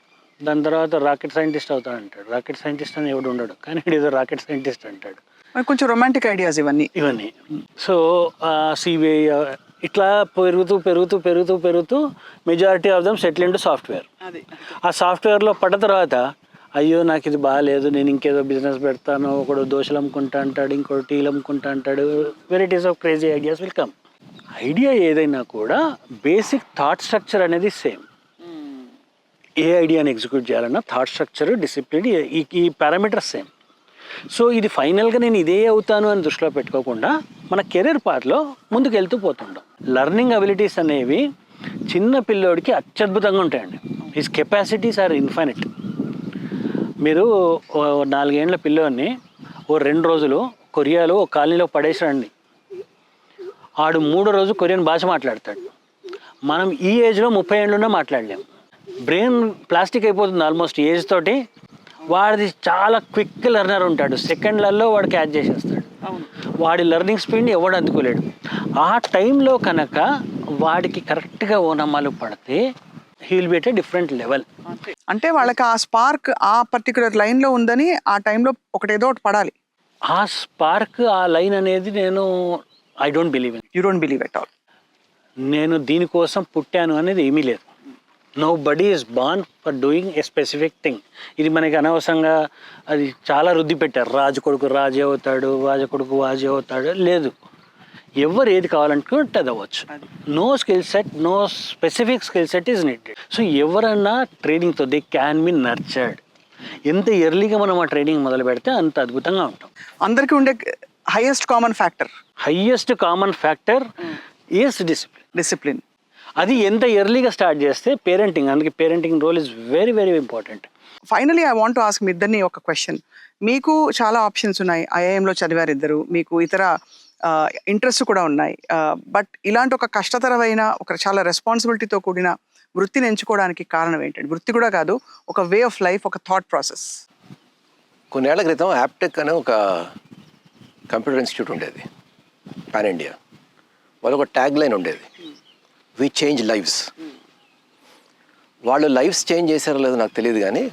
దాని తర్వాత రాకెట్ సైంటిస్ట్ అవుతాను అంటాడు. రాకెట్ సైంటిస్ట్ అని ఎవడు ఉండడు, కానీ ఏదో రాకెట్ సైంటిస్ట్ అంటాడు. కొంచెం రొమాంటిక్ ఐడియాస్ ఇవన్నీ. సో సిబిఐ ఇట్లా పెరుగుతూ majority of them settle into software. ఆ సాఫ్ట్వేర్లో పడ్డ తర్వాత అయ్యో నాకు ఇది బాగాలేదు, నేను ఇంకేదో బిజినెస్ పెడతాను, ఒకడు దోశలు అమ్ముకుంటా అంటాడు, ఇంకోటి టీలు అమ్ముకుంటా అంటాడు. Varieties of crazy ideas will come. Idea ఏదైనా కూడా బేసిక్ థాట్ స్ట్రక్చర్ అనేది సేమ్. ఏ ఐడియాని ఎగ్జిక్యూట్ చేయాలన్నా థాట్ స్ట్రక్చర్, డిసిప్లిన్, ఈ పారామీటర్స్ సేమ్. సో ఇది ఫైనల్గా నేను ఇదే అవుతాను అని దృష్టిలో పెట్టుకోకుండా మన కెరీర్ పాత్లో ముందుకు వెళ్తూ పోతుంటాం. లర్నింగ్ అబిలిటీస్ అనేవి చిన్న పిల్లోడికి అత్యద్భుతంగా ఉంటాయండి. His capacities are infinite. మీరు 4 ఏళ్ల పిల్లోడిని 2 రోజులు కొరియాలో ఒక కాలనీలో పడేసాడండి, ఆడు 3వ రోజు కొరియన్ భాష మాట్లాడతాడు. మనం ఈ ఏజ్లో 30 ఏళ్ళున్నా మాట్లాడలేము. బ్రెయిన్ ప్లాస్టిక్ అయిపోతుంది ఆల్మోస్ట్ ఏజ్ తోటి. వాడిది చాలా క్విక్ లెర్నర్ ఉంటాడు, సెకండ్లలో వాడు క్యాచ్ చేసేస్తాడు. వాడి లెర్నింగ్ స్పీడ్ని ఎవడు అందుకోలేడు. ఆ టైంలో కనుక వాడికి కరెక్ట్గా ఓనమాలు పడితే he will B at a different level. అంటే వాళ్ళకి ఆ స్పార్క్ ఆ పర్టికులర్ లైన్లో ఉందని ఆ టైంలో ఒకటేదో ఒకటి పడాలి. ఆ స్పార్క్, ఆ లైన్ అనేది I don't believe in. You don't believe at all. నేను దీనికోసం పుట్టాను అనేది ఏమీ లేదు. Nobody is born for doing a specific thing. ఇది మనకి అనవసరంగా అది చాలా రుద్ది పెట్టారు, రాజు కొడుకు రాజే అవుతాడు, వాజ కొడుకు వాజే అవుతాడు. లేదు, ఎవరు ఏది కావాలనుకుంటే అది అవ్వచ్చు. No skill set, no specific skill set is needed. So ఎవరన్నా ట్రైనింగ్తో దే క్యాన్ బి నర్చర్డ్. ఎంత ఎర్లీగా మనం ఆ ట్రైనింగ్ మొదలు పెడితే అంత అద్భుతంగా ఉంటాం. అందరికీ ఉండే highest common factor is discipline. అది ఎంత ఎర్లీగా స్టార్ట్ చేస్తే పేరెంటింగ్, అందుకే parenting role is very very important. Finally I want to ask మీ ఇద్దరిని ఒక క్వశ్చన్. మీకు చాలా ఆప్షన్స్ ఉన్నాయి, ఐఐఎంలో చదివారు ఇద్దరు, మీకు ఇతర ఇంట్రెస్ట్ కూడా ఉన్నాయి. బట్ ఇలాంటి ఒక కష్టతరమైన, ఒక చాలా రెస్పాన్సిబిలిటీతో కూడిన వృత్తిని ఎంచుకోవడానికి కారణం ఏంటంటే, వృత్తి కూడా కాదు, ఒక వే ఆఫ్ లైఫ్, ఒక థాట్ ప్రాసెస్? కొన్నేళ్ల క్రితం యాప్టెక్ అనే ఒక కంప్యూటర్ ఇన్స్టిట్యూట్ ఉండేది పాన్ ఇండియా. వాళ్ళు ఒక ట్యాగ్ లైన్ ఉండేది, వి చేంజ్ లైవ్స్. వాళ్ళు లైఫ్స్ చేంజ్ చేశారో లేదో నాకు తెలియదు, కానీ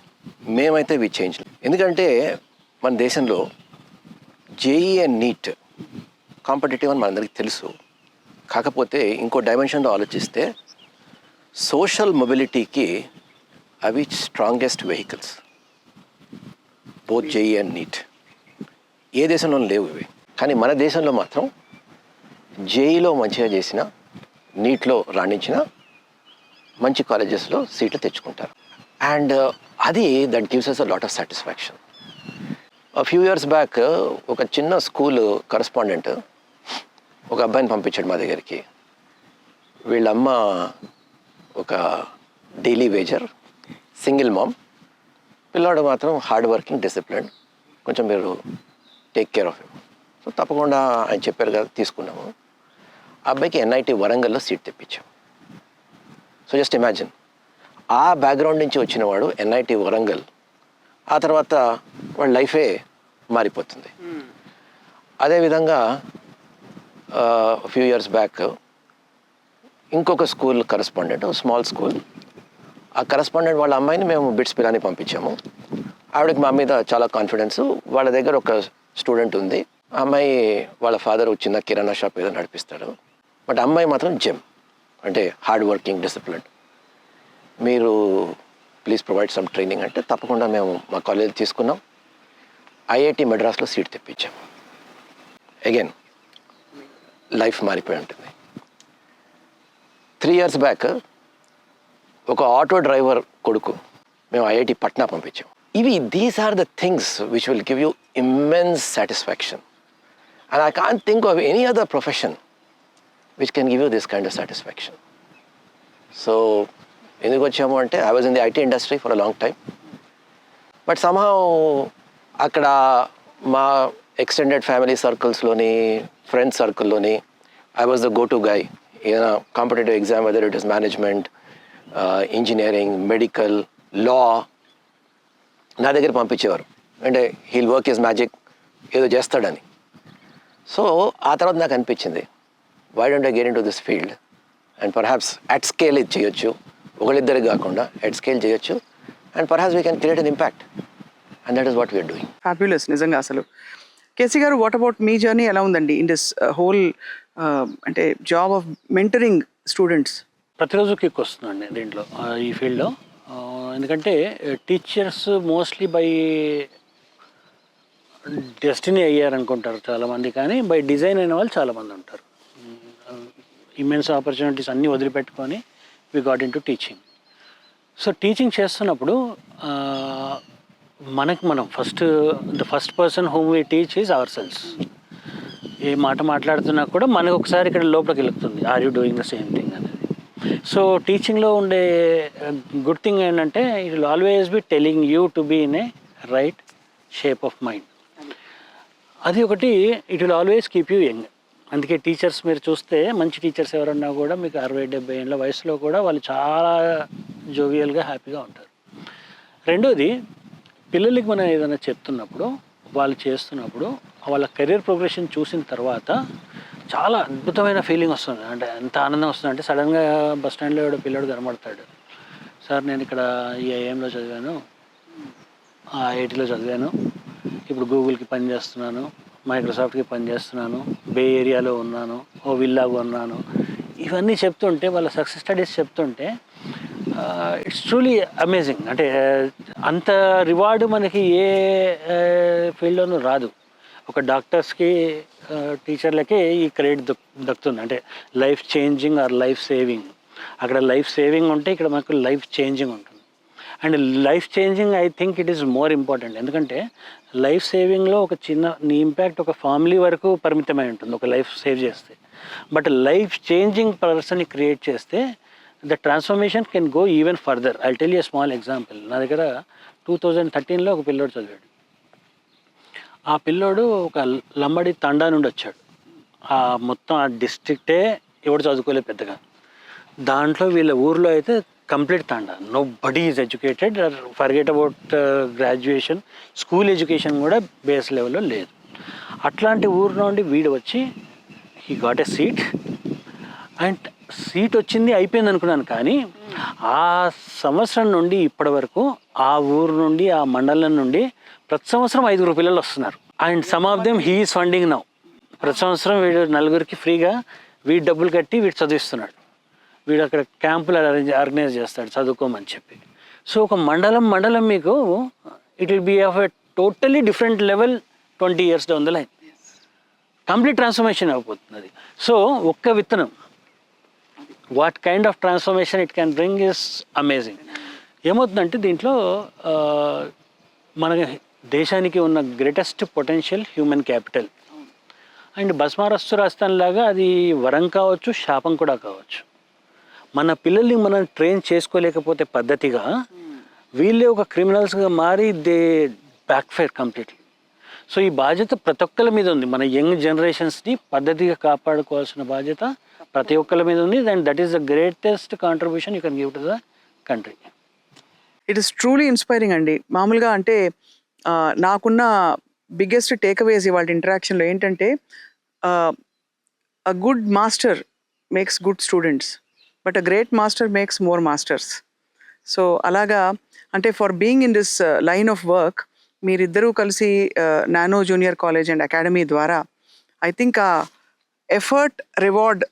మేమైతే వి చేంజ్. ఎందుకంటే మన దేశంలో జేఈ అండ్ నీట్ కాంపిటేటివ్ అని మనందరికీ తెలుసు. కాకపోతే ఇంకో డైమెన్షన్లో ఆలోచిస్తే సోషల్ మొబిలిటీకి అవి strongest vehicles, both JEE and NEET. ఏ దేశంలోనూ లేవు ఇవి. కానీ మన దేశంలో మాత్రం జేఈలో మంచిగా చేసిన, నీట్లో రాణించిన మంచి కాలేజెస్లో సీట్లు తెచ్చుకుంటారు. అండ్ అది that gives us a lot of satisfaction. Few years back ఒక చిన్న స్కూల్ కరస్పాండెంట్ ఒక అబ్బాయిని పంపించాడు మా దగ్గరికి. వీళ్ళమ్మ ఒక డైలీ వేజర్, సింగిల్ మామ్, పిల్లాడు మాత్రం హార్డ్ వర్కింగ్, డిసిప్లిన్, కొంచెం మీరు take care of him. So తప్పకుండా ఆయన చెప్పారు కదా, తీసుకున్నాము. ఆ అబ్బాయికి ఎన్ఐటి వరంగల్లో సీట్ తెప్పించాం. సో జస్ట్ ఇమాజిన్, ఆ బ్యాక్గ్రౌండ్ నుంచి వచ్చిన వాడు ఎన్ఐటి వరంగల్, ఆ తర్వాత వాడి లైఫే మారిపోతుంది. అదేవిధంగా ఫ్యూ ఇయర్స్ బ్యాక్ ఇంకొక స్కూల్ కరస్పాండెంట్, స్మాల్ స్కూల్, ఆ కరస్పాండెంట్ వాళ్ళ అమ్మాయిని మేము బిట్స్ పిల్లని పంపించాము. ఆవిడకి మా మీద చాలా కాన్ఫిడెన్స్. వాళ్ళ దగ్గర ఒక స్టూడెంట్ ఉంది, ఆ అమ్మాయి వాళ్ళ ఫాదర్ చిన్న కిరాణా షాప్ ఏదో నడిపిస్తాడు. బట్ అమ్మాయి మాత్రం జిమ్, అంటే హార్డ్ వర్కింగ్, డిసిప్లిన్. మీరు ప్లీజ్ ప్రొవైడ్ సమ్ ట్రైనింగ్ అంటే తప్పకుండా మేము మా కాలేజీలో తీసుకున్నాం. ఐఐటి మెడ్రాస్లో సీట్ తెప్పించాం. అగైన్ లైఫ్ మారిపోయి ఉంటుంది. 3 years బ్యాక్ ఒక ఆటో డ్రైవర్ కొడుకు మేము ఐఐటి పట్నా పంపించాం. These are the things which will give you immense satisfaction. And I can't think of any other profession which can give you this kind of satisfaction. So ఎందుకు వచ్చాము అంటే, I was in the IT industry for a long time. But somehow అక్కడ మా extended family సర్కిల్స్లోని, friends సర్కిల్లోని I was the go to guy. ఏదైనా competitive exam, whether it is management, engineering, medical, law, నా దగ్గర పంపించేవారు. అంటే హీల్ వర్క్ ఈజ్ మ్యాజిక్, ఏదో చేస్తాడని. సో ఆ తర్వాత నాకు అనిపించింది, why don't I get into this field and perhaps at scale ఇది చేయొచ్చు, ఒకళ్ళిద్దరికి కాకుండా అట్ స్కేల్ చేయొచ్చు, and perhaps we can create an impact. And that is what we're doing. Fabulous నిజంగా. అసలు కేసీ గారు, వాట్ అబౌట్ మీ జర్నీ ఎలా ఉందండి ఇన్ దిస్ హోల్ అంటే జాబ్ ఆఫ్ మెంటరింగ్ స్టూడెంట్స్? ప్రతిరోజు కిక్ వస్తుందండి దీంట్లో, ఈ ఫీల్డ్లో. ఎందుకంటే టీచర్స్ మోస్ట్లీ బై డెస్టినీ అయ్యారనుకుంటారు చాలామంది, కానీ బై డిజైన్ అయిన వాళ్ళు చాలామంది ఉంటారు. ఇమెన్స్ ఆపర్చునిటీస్ అన్నీ వదిలిపెట్టుకొని we got in to teaching. So teaching చేస్తున్నప్పుడు మనం the first person whom we teach is ourselves. ఏ మాట మాట్లాడుతున్నా కూడా మనకు ఒకసారి ఇక్కడ లోపలికి వెళ్తుంది, are you doing the same thing అనేది. సో టీచింగ్లో ఉండే గుడ్ థింగ్ ఏంటంటే, it will always be telling you to be in a right shape of mind. అది ఒకటి, it will always keep you young. అందుకే టీచర్స్ మీరు చూస్తే, మంచి టీచర్స్ ఎవరన్నా కూడా మీకు 60-70 ఏళ్ళ వయసులో కూడా వాళ్ళు చాలా జోవియల్గా, హ్యాపీగా ఉంటారు. రెండోది, పిల్లలకి మనం ఏదైనా చెప్తున్నప్పుడు, వాళ్ళు చేస్తున్నప్పుడు, వాళ్ళ కెరీర్ ప్రోగ్రెషన్ చూసిన తర్వాత చాలా అద్భుతమైన ఫీలింగ్ వస్తుంది. అంటే ఎంత ఆనందం వస్తుంది అంటే, సడన్గా బస్ స్టాండ్లో ఎవడో పిల్లడు కనబడతాడు, సార్ నేను ఇక్కడ ఈ ఐఐఎంలో చదివాను, ఐఐటీలో చదివాను, ఇప్పుడు గూగుల్కి పనిచేస్తున్నాను, మైక్రోసాఫ్ట్కి పనిచేస్తున్నాను, బే ఏరియాలో ఉన్నాను, ఓ విల్లా కొన్నాను, ఇవన్నీ చెప్తుంటే, వాళ్ళ సక్సెస్ స్టడీస్ చెప్తుంటే ఇట్స్ ట్రూలీ అమేజింగ్. అంటే అంత రివార్డు మనకి ఏ ఫీల్డ్లోనూ రాదు. ఒక డాక్టర్స్కి టీచర్లకే ఈ క్రెడిట్ దక్కుతుంది. అంటే life changing or life saving. అక్కడ లైఫ్ సేవింగ్ ఉంటే ఇక్కడ మనకు లైఫ్ చేంజింగ్ ఉంటుంది. And life changing I think it is more important. ఎందుకంటే లైఫ్ సేవింగ్లో ఒక చిన్న నీ ఇంపాక్ట్ ఒక ఫ్యామిలీ వరకు పరిమితమై ఉంటుంది ఒక లైఫ్ సేవ్ చేస్తే. బట్ లైఫ్ చేంజింగ్ పర్సన్ని క్రియేట్ చేస్తే the transformation can go even further. I tell you small example. నా దగ్గర 2013లో ఒక పిల్లోడు చదివాడు. ఆ పిల్లోడు ఒక లంబడి తండా నుండి వచ్చాడు. ఆ మొత్తం ఆ డిస్ట్రిక్టే ఎవడు చదువుకోలేదు పెద్దగా. దాంట్లో వీళ్ళ ఊర్లో అయితే కంప్లీట్ తండా, nobody is educated, forget about graduation, school education కూడా బేస్ లెవెల్లో లేదు. అట్లాంటి ఊరు నుండి వీడు వచ్చి he got a seat. And seat వచ్చింది అయిపోయింది అనుకున్నాను, కానీ ఆ సంవత్సరం నుండి ఇప్పటి వరకు ఆ ఊరు నుండి ఆ మండలం నుండి ప్రతి సంవత్సరం 5 పిల్లలు వస్తున్నారు. And some of them he is funding now. ప్రతి సంవత్సరం వీడు 4 ఫ్రీగా వీడు డబ్బులు కట్టి వీడు చదివిస్తున్నాడు. వీడు అక్కడ క్యాంపులు ఆర్గనైజ్ చేస్తాడు చదువుకోమని చెప్పి. సో ఒక మండలం మీకు it will be of a totally different level 20 years down the line. Complete transformation అయిపోతుంది అది. సో ఒక్క విత్తనం what kind of transformation it can bring is amazing. ఏమవుతుందంటే దీంట్లో మన దేశానికి ఉన్న greatest potential human capital. And భస్మారస్తు రాస్తాన్ లాగా అది వరం కావచ్చు, శాపం కూడా కావచ్చు. మన పిల్లల్ని మనం ట్రైన్ చేసుకోలేకపోతే పద్ధతిగా వీళ్ళే ఒక క్రిమినల్స్గా మారి దే బ్యాక్ఫైర్ కంప్లీట్లీ. సో ఈ బాధ్యత ప్రతి ఒక్కరి మీద ఉంది. మన యంగ్ జనరేషన్స్ని పద్ధతిగా కాపాడుకోవాల్సిన బాధ్యత ప్రతి ఒక్కరి మీద ఉంది. And that is the greatest contribution you can give to the country. It is truly inspiring అండి. మామూలుగా అంటే నాకున్న బిగ్గెస్ట్ టేక్అవేస్ ఇవాళ ఇంటరాక్షన్లో ఏంటంటే a good master makes good students, but a great master makes more masters. So అలాగా అంటే for being in this line of work మీరిద్దరూ కలిసి nano junior college and academy ద్వారా ఐ థింక్ ఆ ఎఫర్ట్ రివార్డ్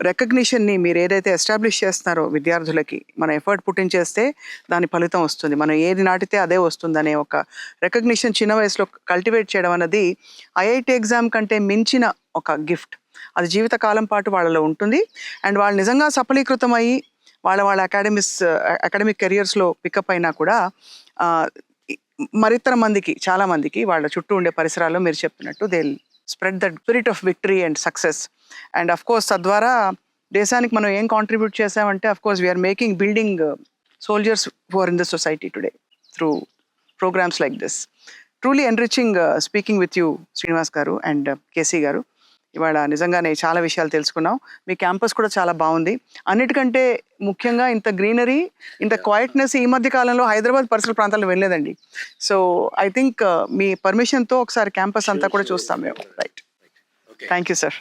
రికగ్నిషన్ని మీరు ఏదైతే ఎస్టాబ్లిష్ చేస్తున్నారో విద్యార్థులకి, మన ఎఫర్ట్ పుట్టించేస్తే దాని ఫలితం వస్తుంది, మనం ఏది నాటితే అదే వస్తుందనే ఒక రికగ్నిషన్ చిన్న వయసులో కల్టివేట్ చేయడం అన్నది ఐఐటి ఎగ్జామ్ కంటే మించిన ఒక గిఫ్ట్. అది జీవితకాలం పాటు వాళ్ళలో ఉంటుంది. అండ్ వాళ్ళు నిజంగా సఫలీకృతం అయ్యి వాళ్ళ అకాడమిక్ కెరియర్స్లో పికప్ అయినా కూడా మరితర మందికి, చాలామందికి వాళ్ళ చుట్టూ ఉండే పరిసరాల్లో మీరు చెప్పినట్టు they spread that spirit of victory and success. And of course తద్వారా దేశానికి మనం ఏం కాంట్రిబ్యూట్ చేసామంటే of course we're making building soldiers who are in the society today through programmes like this. Truly enriching speaking with you Srinivas garu and KC గారు. ఇవాళ నిజంగానే చాలా విషయాలు తెలుసుకున్నాం. మీ క్యాంపస్ కూడా చాలా బాగుంది. అన్నిటికంటే ముఖ్యంగా ఇంత గ్రీనరీ, ఇంత క్వైట్నెస్ ఈ మధ్య కాలంలో హైదరాబాద్ పరిసర ప్రాంతాల్లో వెళ్ళలేదండి. సో ఐ థింక్ మీ పర్మిషన్తో ఒకసారి క్యాంపస్ అంతా కూడా చూస్తాం మేము. Right, thank you sir.